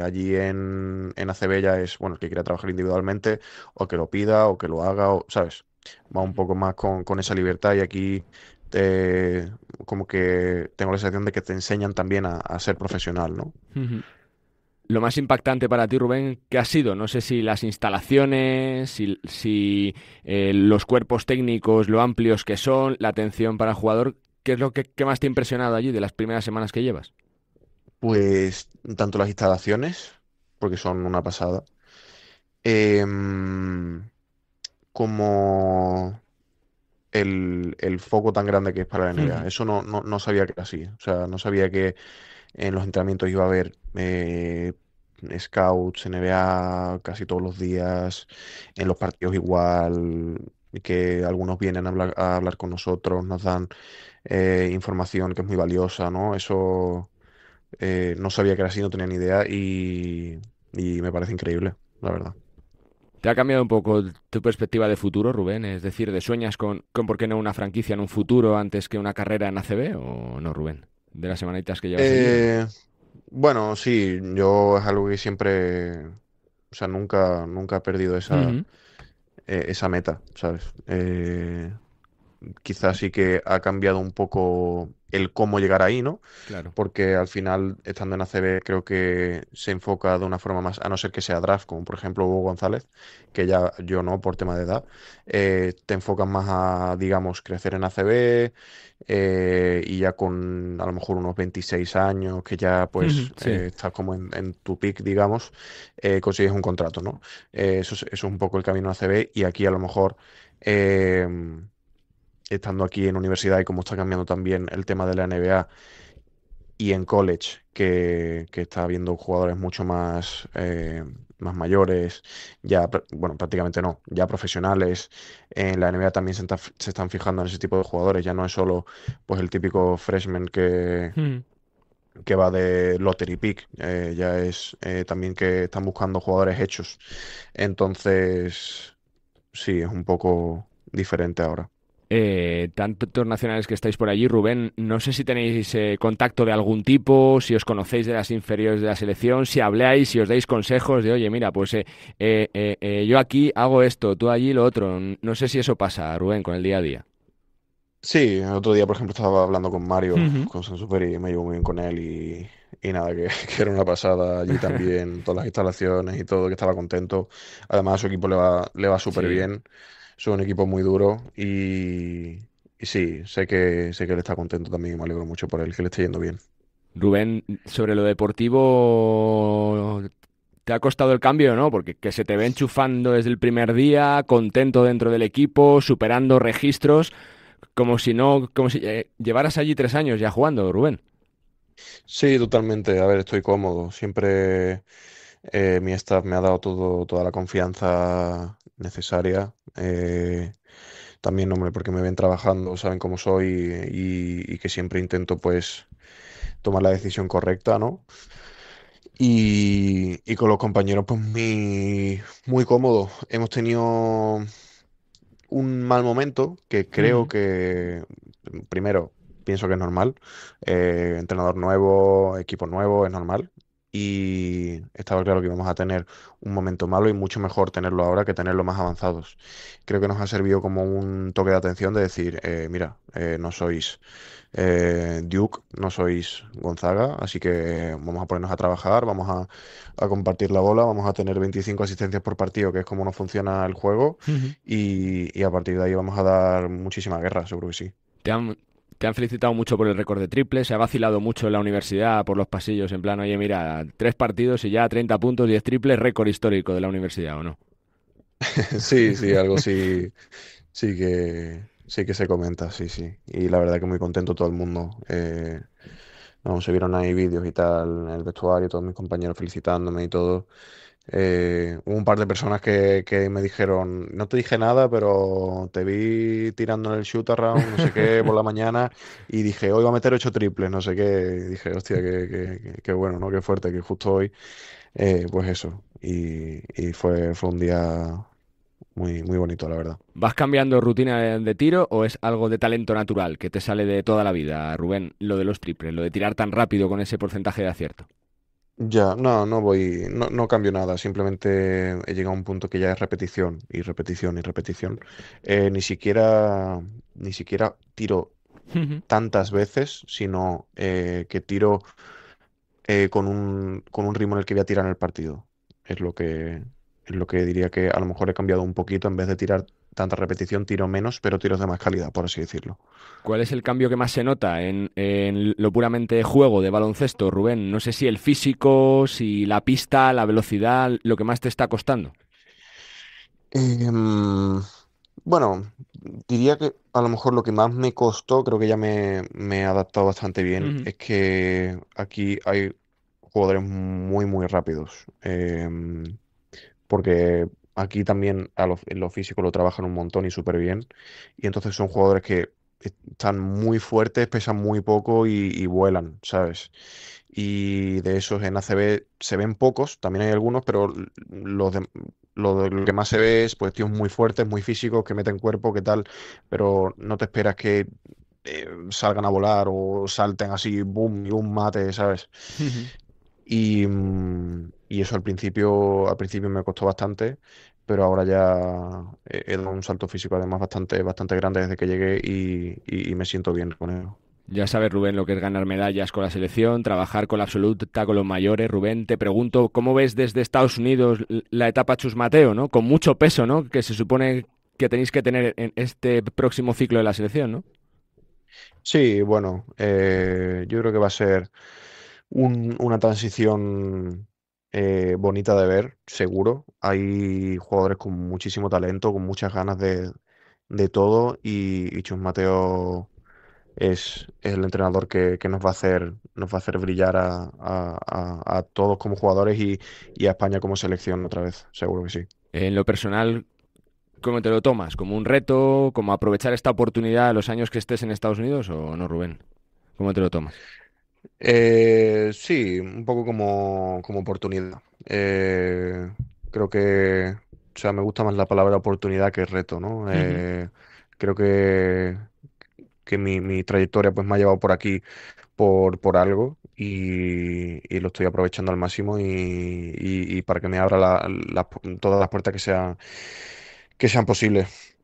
Allí en ACB ya es, bueno, el que quiera trabajar individualmente, o que lo pida, o que lo haga, o, ¿sabes? Va un poco más con esa libertad y aquí te, como que tengo la sensación de que te enseñan también a ser profesional, ¿no? Ujú. Lo más impactante para ti, Rubén, ¿qué ha sido? No sé si las instalaciones, si los cuerpos técnicos, lo amplios que son, la atención para el jugador. ¿Qué es lo que más te ha impresionado allí de las primeras semanas que llevas? Pues tanto las instalaciones, porque son una pasada, em, como el foco tan grande que es para la NBA. Ujú. Eso no sabía que era así. O sea, no sabía que en los entrenamientos iba a haber scouts, NBA casi todos los días, en los partidos igual, y que algunos vienen a hablar con nosotros, nos dan información que es muy valiosa, ¿no? Eso no sabía que era así, no tenía ni idea y me parece increíble, la verdad. ¿Te ha cambiado un poco tu perspectiva de futuro, Rubén? Es decir, ¿de sueñas con por qué no una franquicia en un futuro antes que una carrera en ACB o no, Rubén? ¿De las semanitas que llevas allí o no? Eh, bueno, sí, yo es algo que siempre, o sea, nunca he perdido Ujú. esa meta, ¿sabes? Quizás sí que ha cambiado un poco el cómo llegar ahí, ¿no? Claro. Porque al final, estando en ACB, creo que se enfoca de una forma más, a no ser que sea draft, como por ejemplo Hugo González, que ya yo no, por tema de edad, te enfocas más a, digamos, crecer en ACB y ya con a lo mejor unos 26 años, que ya Ujú. pues Sí. estás como en tu peak, digamos, consigues un contrato, ¿no? Eso es un poco el camino a ACB y aquí a lo mejor... em, estando aquí en universidad y cómo está cambiando también el tema de la NBA y en college, que está habiendo jugadores mucho más mayores, ya, bueno, prácticamente no, ya profesionales. En la NBA también se están fijando en ese tipo de jugadores, ya no es solo pues el típico freshman Ujú. que va de lottery pick, ya es también que están buscando jugadores hechos. Entonces, sí, es un poco diferente ahora. Tantos nacionales que estáis por allí, Rubén, no sé si tenéis contacto de algún tipo, si os conocéis de las inferiores de la selección, si habláis, si os dais consejos de, oye, mira, pues yo aquí hago esto, tú allí lo otro. No sé si eso pasa, Rubén, con el día a día. Sí, el otro día, por ejemplo, estaba hablando con Mario, Ujú. con Super y me llevo muy bien con él y nada, que, que era una pasada allí también, todas las instalaciones y todo, que estaba contento. Además, a su equipo le va súper Sí. bien, son un equipo muy duro y sí, sé que él está contento también y me alegro mucho por él, que le esté yendo bien. Rubén, sobre lo deportivo, ¿te ha costado el cambio o no? Porque que se te ve enchufando desde el primer día, contento dentro del equipo, superando registros, como si no, como si llevaras allí 3 años ya jugando, Rubén. Sí, totalmente, a ver, estoy cómodo, siempre mi staff me ha dado toda la confianza necesaria. También, hombre, porque me ven trabajando, saben cómo soy y que siempre intento, pues, tomar la decisión correcta, ¿no? Y con los compañeros, pues, muy cómodo. Hemos tenido un mal momento que creo Ujú. que, primero, pienso que es normal. Entrenador nuevo, equipo nuevo, es normal. Y estaba claro que íbamos a tener un momento malo y mucho mejor tenerlo ahora que tenerlo más avanzados. Creo que nos ha servido como un toque de atención de decir, mira, no sois Duke, no sois Gonzaga, así que vamos a ponernos a trabajar, a compartir la bola, vamos a tener 25 asistencias por partido, que es como nos funciona el juego, Ujú. y a partir de ahí vamos a dar muchísima guerra, seguro que sí. Te han, te han felicitado mucho por el récord de triples, se ha vacilado mucho en la universidad por los pasillos, en plan, oye, mira, 3 partidos y ya 30 puntos, 10 triples, récord histórico de la universidad, ¿o no? Sí, sí, algo sí, sí que se comenta, sí, sí. Y la verdad que muy contento todo el mundo. Vamos, se vieron ahí vídeos y tal en el vestuario, todos mis compañeros felicitándome y todo. Hubo un par de personas que me dijeron, no te dije nada, pero te vi tirando en el shoot around, no sé qué, por la mañana, y dije, hoy va a meter 8 triples, no sé qué. Y dije, hostia, qué bueno, ¿no? Qué fuerte, que justo hoy, pues eso. Y fue un día muy, muy bonito, la verdad. ¿Vas cambiando rutina de tiro o es algo de talento natural que te sale de toda la vida, Rubén, lo de los triples, lo de tirar tan rápido con ese porcentaje de acierto? Ya, no cambio nada, simplemente he llegado a un punto que ya es repetición y repetición y repetición. Ni siquiera tiro tantas veces, sino que tiro con un ritmo en el que voy a tirar en el partido. Es lo que, es lo que diría que a lo mejor he cambiado un poquito. En vez de tirar tanta repetición, tiro menos, pero tiros de más calidad, por así decirlo. ¿Cuál es el cambio que más se nota en lo puramente juego de baloncesto, Rubén? No sé si el físico, si la pista, la velocidad, lo que más te está costando. Em, bueno, diría que a lo mejor lo que más me costó, creo que ya me he adaptado bastante bien, Ujú. es que aquí hay jugadores muy, muy rápidos. Porque aquí también en lo físico lo trabajan un montón y súper bien. Y entonces son jugadores que están muy fuertes, pesan muy poco y vuelan, ¿sabes? Y de esos en ACB se ven pocos, también hay algunos, pero lo que más se ve es pues tíos muy fuertes, muy físicos, que meten cuerpo, qué tal, pero no te esperas que salgan a volar o salten así, boom, y un mate, ¿sabes? Y eso al principio me costó bastante, pero ahora ya he dado un salto físico además bastante, bastante grande desde que llegué y me siento bien con eso. Ya sabes, Rubén, lo que es ganar medallas con la selección, trabajar con la absoluta, con los mayores. Rubén, te pregunto, ¿cómo ves desde Estados Unidos la etapa Chus Mateo, ¿no? Con mucho peso, ¿no? Que se supone que tenéis que tener en este próximo ciclo de la selección, ¿no? Sí, bueno, yo creo que va a ser una transición bonita de ver, seguro. Hay jugadores con muchísimo talento, con muchas ganas de todo y Chus Mateo es el entrenador que nos va a hacer brillar a todos como jugadores y a España como selección otra vez, seguro que sí. En lo personal, ¿cómo te lo tomas? ¿Como un reto? ¿Como aprovechar esta oportunidad los años que estés en Estados Unidos o no, Rubén? ¿Cómo te lo tomas? Sí, un poco como oportunidad. Creo que, o sea, me gusta más la palabra oportunidad que reto, ¿no? Creo que mi trayectoria pues me ha llevado por aquí por algo y lo estoy aprovechando al máximo y para que me abra todas las puertas que sean posibles.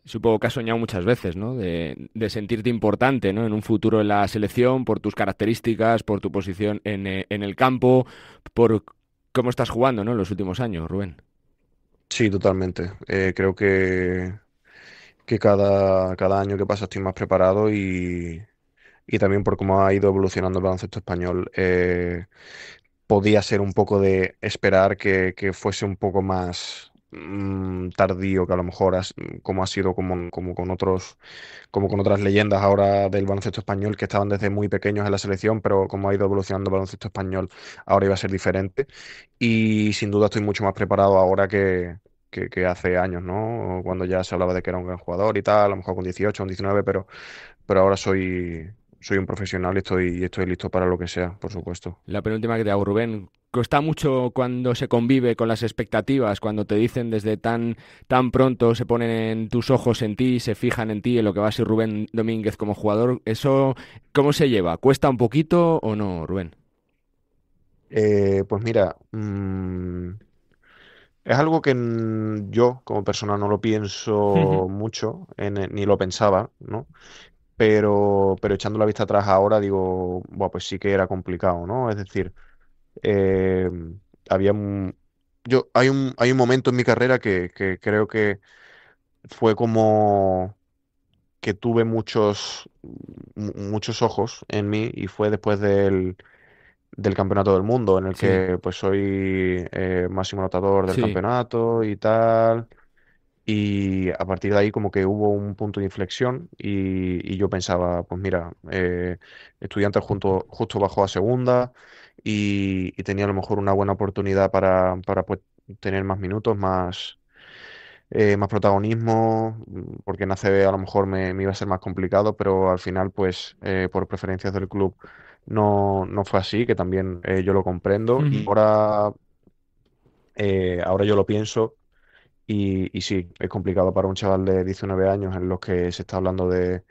Supongo que has soñado muchas veces, ¿no? De sentirte importante, ¿no? En un futuro en la selección, por tus características, por tu posición en el campo, por cómo estás jugando, ¿no? En los últimos años, Rubén. Sí, totalmente. Creo que cada año que pasa estoy más preparado y también por cómo ha ido evolucionando el baloncesto español, podía ser un poco de esperar que fuese un poco más tardío que a lo mejor como ha sido como con otras leyendas ahora del baloncesto español que estaban desde muy pequeños en la selección, pero como ha ido evolucionando el baloncesto español, ahora iba a ser diferente. Y sin duda estoy mucho más preparado ahora que hace años, ¿no? Cuando ya se hablaba de que era un gran jugador y tal, a lo mejor con 18 con 19, pero ahora soy un profesional y estoy listo para lo que sea, por supuesto. La penúltima que te hago, Rubén. Cuesta mucho cuando se convive con las expectativas, cuando te dicen desde tan pronto, se ponen en tus ojos en ti, se fijan en ti, en lo que va a ser Rubén Domínguez como jugador. ¿Eso cómo se lleva? ¿Cuesta un poquito o no, Rubén? Pues mira, es algo que yo como persona no lo pienso mucho, ni lo pensaba, ¿no? Pero echando la vista atrás ahora digo, buah, pues sí que era complicado, ¿no? Es decir, eh, había hay un momento en mi carrera que creo que fue como que tuve muchos ojos en mí y fue después del Campeonato del Mundo, en el Sí, que pues soy máximo anotador del sí. campeonato y tal. Y a partir de ahí como que hubo un punto de inflexión y yo pensaba, pues mira, Estudiantes justo bajó a segunda y tenía a lo mejor una buena oportunidad para pues, tener más minutos, más protagonismo, porque en ACB a lo mejor me iba a ser más complicado, pero al final pues por preferencias del club no fue así, que también yo lo comprendo y ahora yo lo pienso Y sí, es complicado para un chaval de 19 años en los que se está hablando de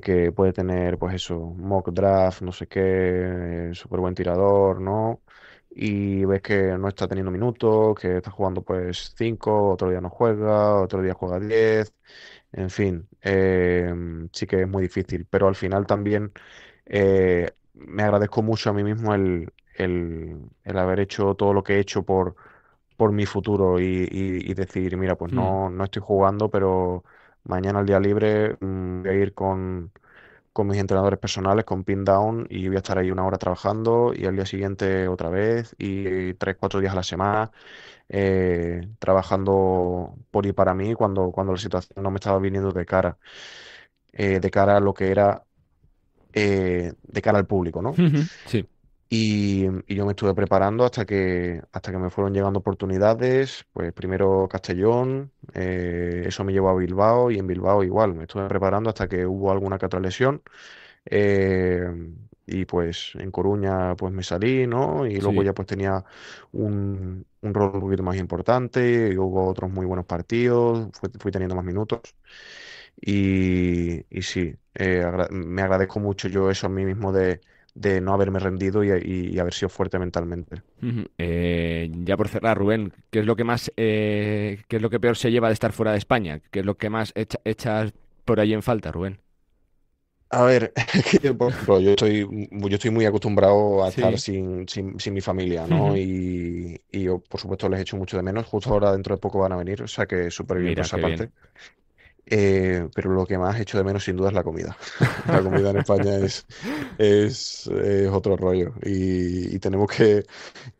que puede tener, pues eso, mock draft, no sé qué, súper buen tirador, ¿no? Y ves que no está teniendo minutos, que está jugando pues 5, otro día no juega, otro día juega 10, en fin, sí que es muy difícil, pero al final también me agradezco mucho a mí mismo el haber hecho todo lo que he hecho por mi futuro y decir, mira, pues Mm. no estoy jugando, pero mañana al día libre voy a ir con mis entrenadores personales, con Pin Down, y voy a estar ahí 1 hora trabajando y al día siguiente otra vez y 3, 4 días a la semana trabajando por y para mí cuando la situación no me estaba viniendo de cara a lo que era, de cara al público, ¿no? Sí. Y yo me estuve preparando hasta que me fueron llegando oportunidades, pues primero Castellón, eso me llevó a Bilbao y en Bilbao igual, me estuve preparando hasta que hubo alguna que otra lesión, eh, y pues en Coruña pues me salí, ¿no? Y luego Sí. ya pues tenía un rol un poquito más importante y hubo otros muy buenos partidos, fui teniendo más minutos y sí, me agradezco mucho yo eso a mí mismo de no haberme rendido y haber sido fuerte mentalmente. Ujú. Ya por cerrar, Rubén, ¿qué es lo que más, qué es lo que peor se lleva de estar fuera de España? ¿Qué es lo que más echas por ahí en falta, Rubén? A ver, es que, por ejemplo, yo estoy muy acostumbrado a estar Sí. sin mi familia, ¿no? Ujú. Y yo, por supuesto, les echo mucho de menos. Justo ahora, dentro de poco van a venir, o sea que súper bien por Mira, esa qué bien. parte. Pero lo que más echo de menos, sin duda, es la comida. La comida en España es otro rollo y tenemos que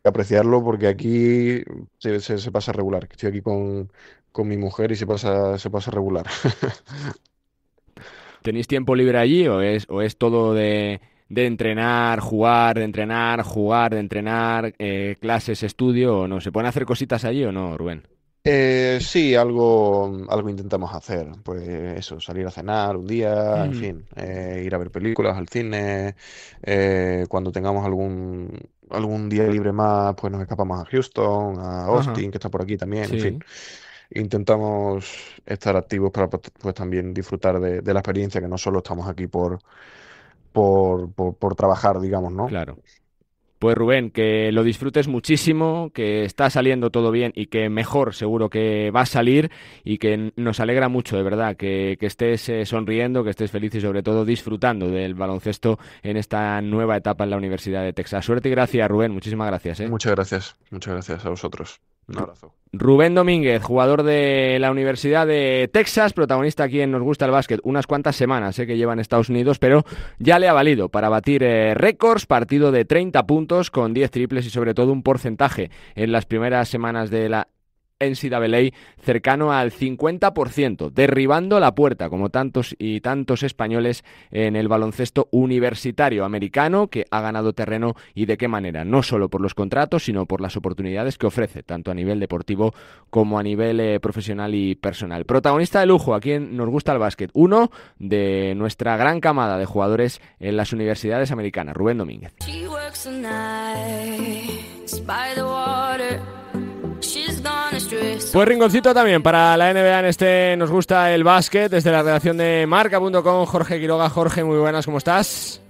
apreciarlo porque aquí se pasa regular. Estoy aquí con mi mujer y se pasa regular. ¿Tenéis tiempo libre allí o es todo de entrenar, jugar, de entrenar, jugar, de entrenar, clases, estudio o no? ¿Se pueden hacer cositas allí o no, Rubén? Sí, algo intentamos hacer. Pues eso, salir a cenar un día, en Ujú. fin, ir a ver películas al cine. Cuando tengamos algún día libre más, pues nos escapamos a Houston, a Ajá. Austin, que está por aquí también, en fin. Sí. Intentamos estar activos para pues también disfrutar de la experiencia, que no solo estamos aquí por trabajar, digamos, ¿no? Claro. Pues Rubén, que lo disfrutes muchísimo, que está saliendo todo bien y que mejor seguro que va a salir y que nos alegra mucho, de verdad, que estés sonriendo, que estés feliz y sobre todo disfrutando del baloncesto en esta nueva etapa en la Universidad de Texas. Suerte y gracias, Rubén, muchísimas gracias, ¿eh? Muchas gracias a vosotros. Un abrazo. Rubén Domínguez, jugador de la Universidad de Texas, protagonista aquí en Nos Gusta el Básquet, unas cuantas semanas que lleva en Estados Unidos, pero ya le ha valido para batir récords, partido de 30 puntos con 10 triples y sobre todo un porcentaje en las primeras semanas de la NCAA cercano al 50%, derribando la puerta, como tantos y tantos españoles en el baloncesto universitario americano, que ha ganado terreno y de qué manera, no solo por los contratos, sino por las oportunidades que ofrece, tanto a nivel deportivo como a nivel profesional y personal. Protagonista de lujo, a quien nos gusta el básquet, uno de nuestra gran camada de jugadores en las universidades americanas, Rubén Domínguez. Pues rinconcito también para la NBA en este Nos Gusta el Básquet, desde la redacción de Marca.com, Jorge Quiroga. Jorge, muy buenas, ¿cómo estás?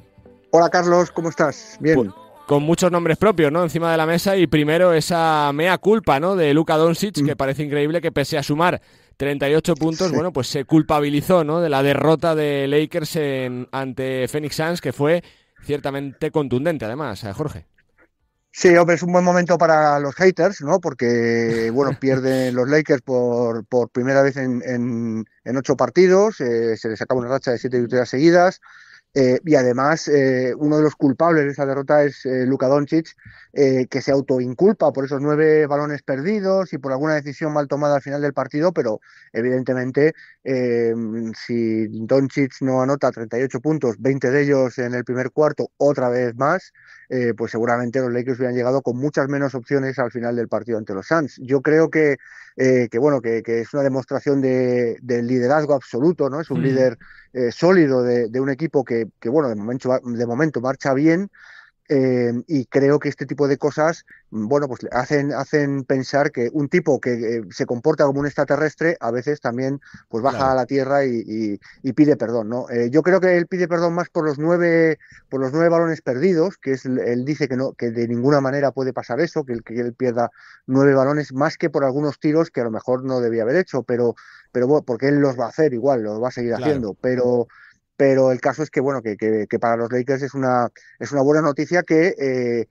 Hola Carlos, ¿cómo estás? Bien. Con muchos nombres propios, ¿no?, encima de la mesa, y primero esa mea culpa, ¿no?, de Luka Doncic, que parece increíble que pese a sumar 38 puntos, bueno, pues se culpabilizó, ¿no?, de la derrota de Lakers ante Phoenix Suns, que fue ciertamente contundente, además, Jorge. Sí, hombre, es un buen momento para los haters, ¿no? Porque, bueno, pierden los Lakers por primera vez en 8 partidos, se les acaba una racha de 7 victorias seguidas. Y además, uno de los culpables de esa derrota es Luka Doncic, que se autoinculpa por esos 9 balones perdidos y por alguna decisión mal tomada al final del partido, pero evidentemente si Doncic no anota 38 puntos, 20 de ellos en el primer cuarto, otra vez más, pues seguramente los Lakers hubieran llegado con muchas menos opciones al final del partido ante los Suns. Yo creo que es una demostración del liderazgo absoluto, ¿no? Es un líder sólido de un equipo que de momento marcha bien, Y creo que este tipo de cosas, bueno, pues hacen pensar que un tipo que se comporta como un extraterrestre a veces también pues baja Claro. a la tierra y pide perdón, ¿no? Yo creo que él pide perdón más por los 9 balones perdidos, que él dice que no, que de ninguna manera puede pasar eso, que él pierda 9 balones, más que por algunos tiros que a lo mejor no debía haber hecho, pero bueno, porque él los va a hacer igual, los va a seguir Claro. haciendo, pero el caso es que, bueno, que para los Lakers es una buena noticia que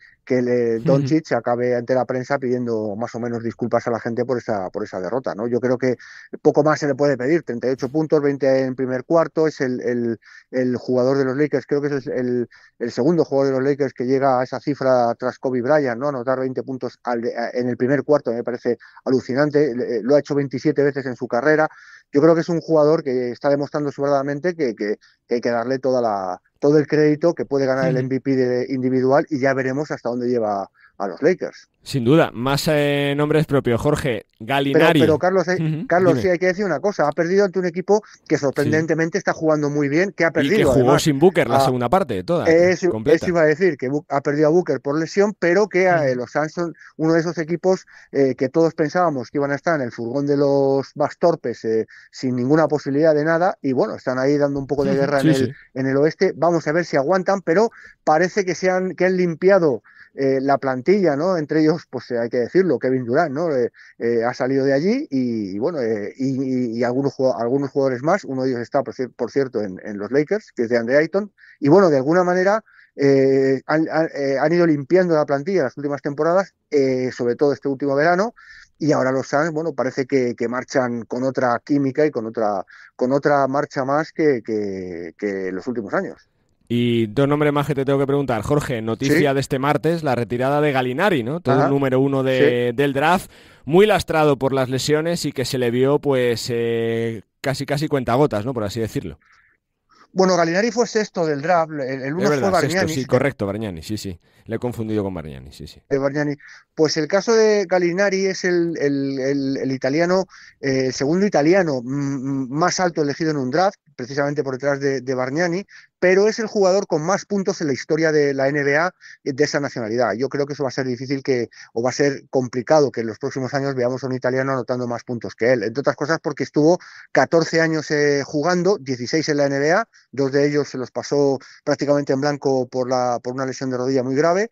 Doncic acabe ante la prensa pidiendo más o menos disculpas a la gente por esa derrota, ¿no? Yo creo que poco más se le puede pedir, 38 puntos, 20 en primer cuarto, es el jugador de los Lakers, creo que es el segundo jugador de los Lakers que llega a esa cifra tras Kobe Bryant, ¿no? Anotar 20 puntos en el primer cuarto me parece alucinante, lo ha hecho 27 veces en su carrera. Yo creo que es un jugador que está demostrando sobradamente que hay que darle todo el crédito, que puede ganar el MVP individual y ya veremos hasta dónde lleva a los Lakers. Sin duda, más nombres propios. Jorge, Gallinari. Pero Carlos, Dime. sí hay que decir una cosa, ha perdido ante un equipo que sorprendentemente está jugando muy bien, que ha perdido. Y que jugó además, sin Booker la segunda parte, toda, completa. Eso iba a decir, que ha perdido a Booker por lesión, pero que los Suns son uno de esos equipos que todos pensábamos que iban a estar en el furgón de los más torpes, sin ninguna posibilidad de nada, y bueno, están ahí dando un poco de guerra en el oeste. Vamos a ver si aguantan, pero parece que han limpiado la plantilla, ¿no? Entre ellos, pues hay que decirlo, Kevin Durant, ¿no? Ha salido de allí y bueno, y algunos jugadores más. Uno de ellos está, por cierto, en los Lakers, que es de Andre Ayton. Y bueno, de alguna manera han ido limpiando la plantilla las últimas temporadas, sobre todo este último verano. Y ahora los Suns, bueno, parece que marchan con otra química y con otra marcha más que los últimos años. Y dos nombres más que te tengo que preguntar. Jorge, noticia de este martes, la retirada de Gallinari, ¿no? Todo el número 1 del draft, muy lastrado por las lesiones y que se le vio pues casi cuentagotas, ¿no? Por así decirlo. Bueno, Gallinari fue sexto del draft, el uno fue Bargnani. Sí, correcto, Bargnani, sí. Le he confundido con Bargnani, sí. Bargnani. Pues el caso de Gallinari es el italiano, el segundo italiano más alto elegido en un draft, precisamente por detrás de Bargnani, pero es el jugador con más puntos en la historia de la NBA de esa nacionalidad. Yo creo que eso va a ser difícil o va a ser complicado que en los próximos años veamos a un italiano anotando más puntos que él. Entre otras cosas porque estuvo 14 años jugando, 16 en la NBA, 2 de ellos se los pasó prácticamente en blanco por una lesión de rodilla muy grave,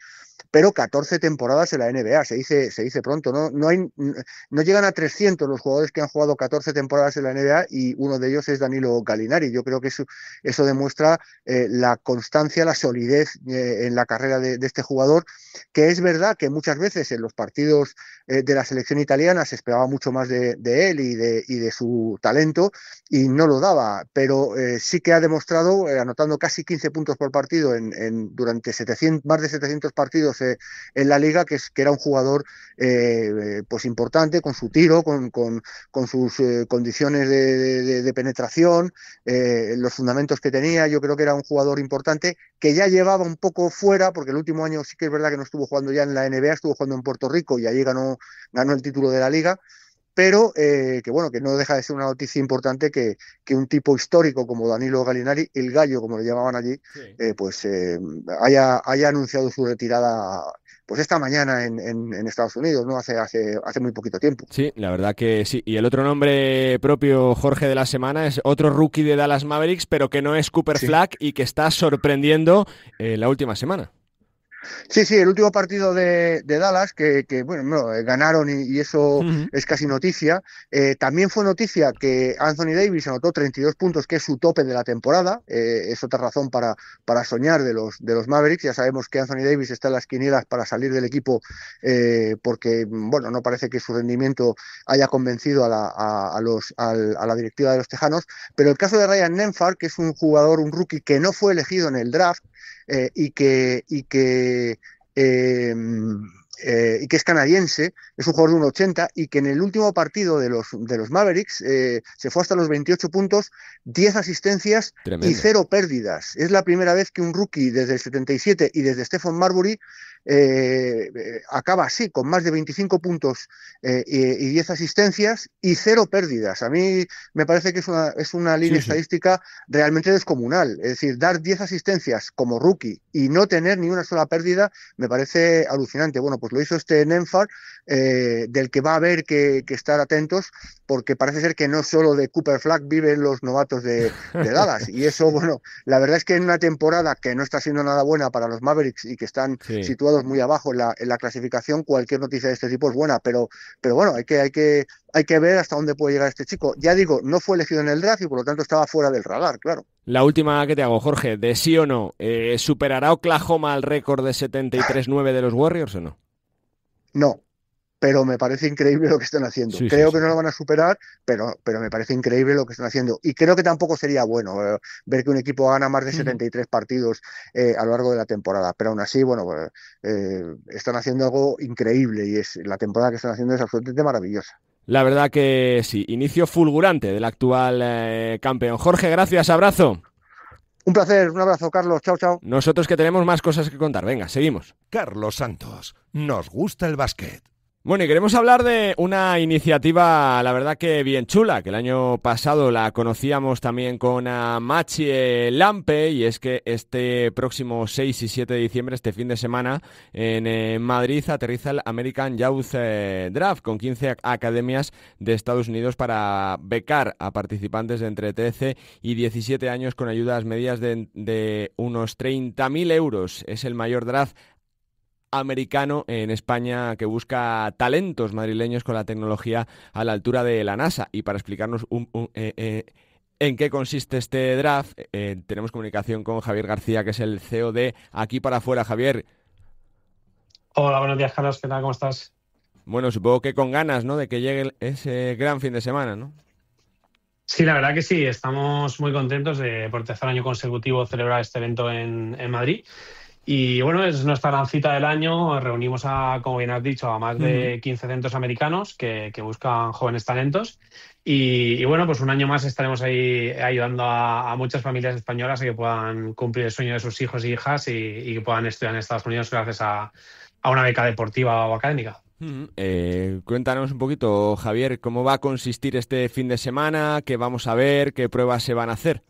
pero 14 temporadas en la NBA, se dice pronto, no llegan a 300 los jugadores que han jugado 14 temporadas en la NBA y uno de ellos es Danilo Gallinari. Yo creo que eso demuestra la constancia, la solidez en la carrera de este jugador, que es verdad que muchas veces en los partidos de la selección italiana se esperaba mucho más de él y de su talento y no lo daba, pero sí que ha demostrado, anotando casi 15 puntos por partido durante más de 700 partidos en la liga, que era un jugador pues importante con su tiro, con sus condiciones de penetración, los fundamentos que tenía. Yo creo que era un jugador importante que ya llevaba un poco fuera, porque el último año sí que es verdad que no estuvo jugando ya en la NBA, estuvo jugando en Puerto Rico y allí ganó el título de la liga, pero que no deja de ser una noticia importante que un tipo histórico como Danilo Gallinari, el gallo como le llamaban allí, haya anunciado su retirada pues esta mañana en Estados Unidos, ¿no? Hace muy poquito tiempo. Sí, la verdad que sí. Y el otro nombre propio, Jorge, de la semana es otro rookie de Dallas Mavericks, pero que no es Cooper Flack y que está sorprendiendo la última semana. Sí, el último partido de Dallas, que ganaron y eso es casi noticia. También fue noticia que Anthony Davis anotó 32 puntos, que es su tope de la temporada. Es otra razón para soñar de los Mavericks. Ya sabemos que Anthony Davis está en las quinielas para salir del equipo porque no parece que su rendimiento haya convencido a la directiva de los Tejanos. Pero el caso de Ryan Nembhard, que es un rookie que no fue elegido en el draft, y que y que es canadiense, es un jugador de 1,80 y que en el último partido de los Mavericks se fue hasta los 28 puntos, 10 asistencias Tremendo. y 0 pérdidas. Es la primera vez que un rookie desde el 77 y desde Stephen Marbury acaba así, con más de 25 puntos y 10 asistencias y 0 pérdidas. A mí me parece que es una línea estadística realmente descomunal. Es decir, dar 10 asistencias como rookie y no tener ni una sola pérdida me parece alucinante. Bueno, pues lo hizo este Nembhard, del que va a haber que estar atentos, porque parece ser que no solo de Cooper Flag viven los novatos de Dallas. Y eso, bueno, la verdad es que en una temporada que no está siendo nada buena para los Mavericks y que están situados muy abajo en la clasificación, cualquier noticia de este tipo es buena, pero bueno, hay que ver hasta dónde puede llegar este chico. Ya digo, no fue elegido en el draft y por lo tanto estaba fuera del radar, claro. La última que te hago, Jorge, de sí o no, ¿superará Oklahoma el récord de 73-9 de los Warriors o no? No, pero me parece increíble lo que están haciendo. Creo que no lo van a superar, pero me parece increíble lo que están haciendo. Y creo que tampoco sería bueno ver que un equipo gana más de 73 partidos a lo largo de la temporada. Pero aún así, bueno, están haciendo algo increíble y la temporada que están haciendo es absolutamente maravillosa. La verdad que sí, inicio fulgurante del actual campeón. Jorge, gracias, abrazo. Un placer, un abrazo, Carlos. Chao, chao. Nosotros que tenemos más cosas que contar. Venga, seguimos. Carlos Santos, nos gusta el básquet. Bueno, y queremos hablar de una iniciativa, la verdad que bien chula, que el año pasado la conocíamos también con Maciej Lampe, y es que este próximo 6 y 7 de diciembre, este fin de semana, en Madrid aterriza el American Youth Draft, con 15 academias de Estados Unidos para becar a participantes de entre 13 y 17 años con ayudas medias de unos 30.000 euros. Es el mayor draft americano en España que busca talentos madrileños con la tecnología a la altura de la NASA. Y para explicarnos en qué consiste este draft, tenemos comunicación con Javier García, que es el CEO de Aquí para Afuera. Javier. Hola, buenos días, Carlos. ¿Qué tal? ¿Cómo estás? Bueno, supongo que con ganas, ¿no?, de que llegue ese gran fin de semana, ¿no? Sí, la verdad que sí. Estamos muy contentos de, por tercer año consecutivo, celebrar este evento en Madrid. Y bueno, es nuestra gran cita del año. Reunimos como bien has dicho, a más de 15 centros americanos que buscan jóvenes talentos. Y bueno, pues un año más estaremos ahí ayudando a muchas familias españolas a que puedan cumplir el sueño de sus hijos e hijas y que puedan estudiar en Estados Unidos gracias a una beca deportiva o académica. Cuéntanos un poquito, Javier, cómo va a consistir este fin de semana, qué vamos a ver, qué pruebas se van a hacer.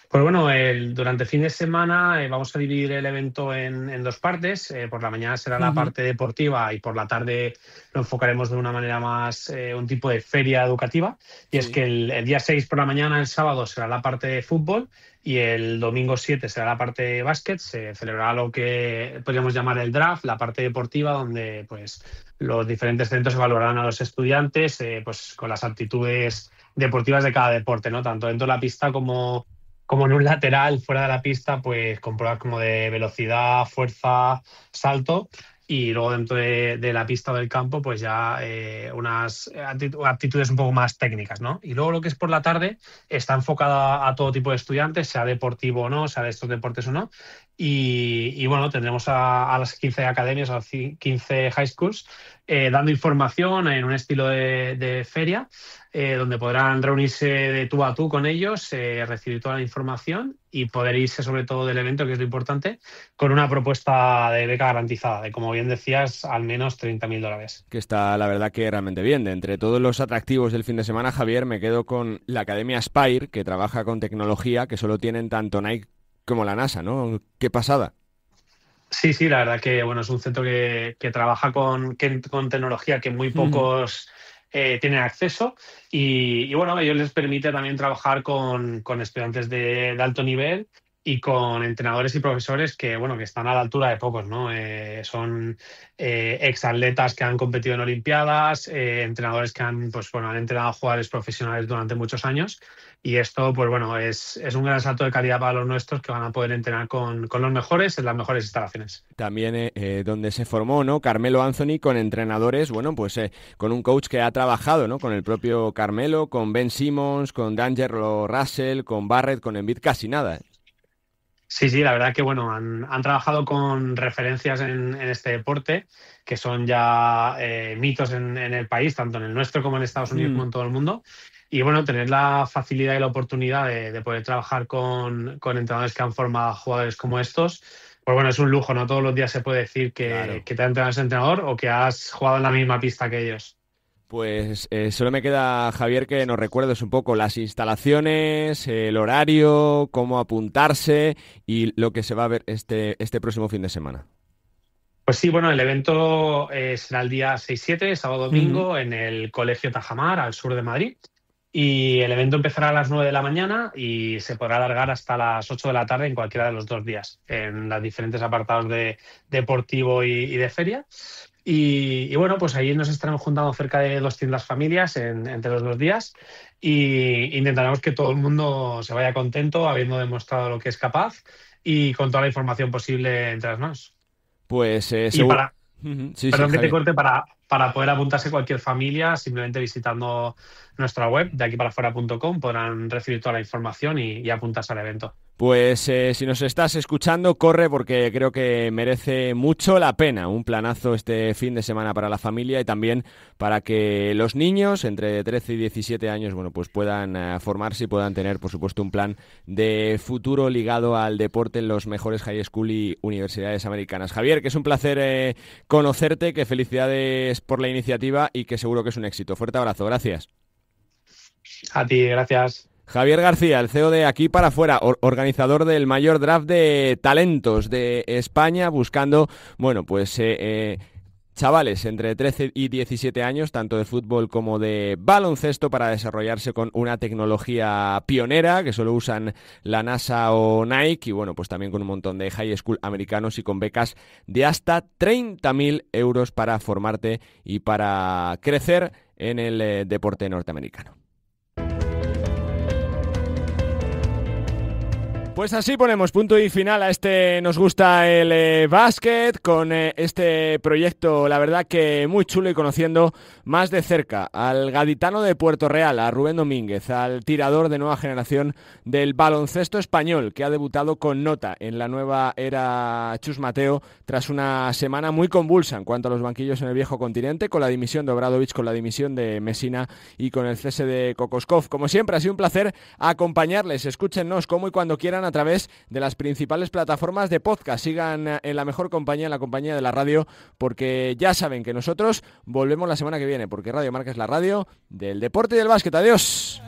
Pues bueno, durante el fin de semana vamos a dividir el evento en dos partes. Por la mañana será la parte deportiva y por la tarde lo enfocaremos de una manera más, un tipo de feria educativa. Y es que el día 6 por la mañana, el sábado, será la parte de fútbol y el domingo 7 será la parte de básquet. Se celebrará lo que podríamos llamar el draft, la parte deportiva, donde pues los diferentes centros evaluarán a los estudiantes pues con las aptitudes deportivas de cada deporte, ¿no? Tanto dentro de la pista como en un lateral fuera de la pista, pues con pruebas como de velocidad, fuerza, salto, y luego dentro de la pista o del campo, pues ya unas aptitudes un poco más técnicas, ¿no? Y luego lo que es por la tarde está enfocada a todo tipo de estudiantes, sea deportivo o no, sea de estos deportes o no. Y bueno, tendremos a las 15 academias, a las 15 high schools, dando información en un estilo de feria, donde podrán reunirse de tú a tú con ellos, recibir toda la información y poder irse sobre todo del evento, que es lo importante, con una propuesta de beca garantizada, de, como bien decías, al menos $30.000. Que está, la verdad, que realmente bien. De entre todos los atractivos del fin de semana, Javier, me quedo con la Academia Spire, que trabaja con tecnología que solo tienen tanto Nike como la NASA, ¿no? ¡Qué pasada! Sí, la verdad que bueno, es un centro que trabaja con tecnología que muy pocos tienen acceso y bueno, ellos les permite también trabajar con estudiantes de alto nivel y con entrenadores y profesores que bueno, que están a la altura de pocos, ¿no? Son exatletas que han competido en Olimpiadas, entrenadores que han entrenado a jugadores profesionales durante muchos años. Y esto, pues bueno, es un gran salto de calidad para los nuestros, que van a poder entrenar con los mejores en las mejores instalaciones. También donde se formó, ¿no?, Carmelo Anthony, con entrenadores, bueno, pues con un coach que ha trabajado, ¿no?, con el propio Carmelo, con Ben Simmons, con D'Angelo Russell, con Barrett, con Embiid, casi nada. Sí, la verdad que bueno, han trabajado con referencias en este deporte que son ya mitos en el país, tanto en el nuestro como en Estados Unidos como en todo el mundo. Y bueno, tener la facilidad y la oportunidad de poder trabajar con entrenadores que han formado a jugadores como estos, pues bueno, es un lujo, ¿no? Todos los días se puede decir que te ha entrenado ese entrenador o que has jugado en la misma pista que ellos. Pues solo me queda, Javier, que nos recuerdes un poco las instalaciones, el horario, cómo apuntarse y lo que se va a ver este próximo fin de semana. Pues sí, bueno, el evento será el día 6-7, sábado-domingo, en el Colegio Tajamar, al sur de Madrid. Y el evento empezará a las 9 de la mañana y se podrá alargar hasta las 8 de la tarde en cualquiera de los 2 días, en los diferentes apartados de deportivo y de feria. Y bueno, pues ahí nos estaremos juntando cerca de 200 familias entre los 2 días y intentaremos que todo el mundo se vaya contento, habiendo demostrado lo que es capaz y con toda la información posible entre las manos. Pues perdón que Javier. te corte, para poder apuntarse cualquier familia, simplemente visitando nuestra web de aquiparafuera.com podrán recibir toda la información y apuntarse al evento. Pues si nos estás escuchando, corre porque creo que merece mucho la pena. Un planazo este fin de semana para la familia y también para que los niños entre 13 y 17 años pues puedan formarse y puedan tener, por supuesto, un plan de futuro ligado al deporte en los mejores high school y universidades americanas. Javier, que es un placer conocerte, que felicidades por la iniciativa y que seguro que es un éxito. Fuerte abrazo, gracias. A ti, gracias. Javier García, el CEO de Aquí para Afuera, organizador del mayor draft de talentos de España, buscando, chavales entre 13 y 17 años, tanto de fútbol como de baloncesto, para desarrollarse con una tecnología pionera que solo usan la NASA o Nike y pues también con un montón de high school americanos y con becas de hasta 30.000 euros para formarte y para crecer en el deporte norteamericano. Pues así ponemos punto y final a este Nos Gusta el Básquet con este proyecto, la verdad que muy chulo, y conociendo más de cerca al gaditano de Puerto Real, a Rubén Domínguez, al tirador de nueva generación del baloncesto español, que ha debutado con nota en la nueva era Chus Mateo tras una semana muy convulsa en cuanto a los banquillos en el viejo continente, con la dimisión de Obradovic, con la dimisión de Messina y con el cese de Kokoskov. Como siempre, ha sido un placer acompañarles. Escúchennos como y cuando quieran a través de las principales plataformas de podcast. Sigan en la mejor compañía, en la compañía de la radio, porque ya saben que nosotros volvemos la semana que viene, porque Radio Marca es la radio del deporte y del básquet. Adiós.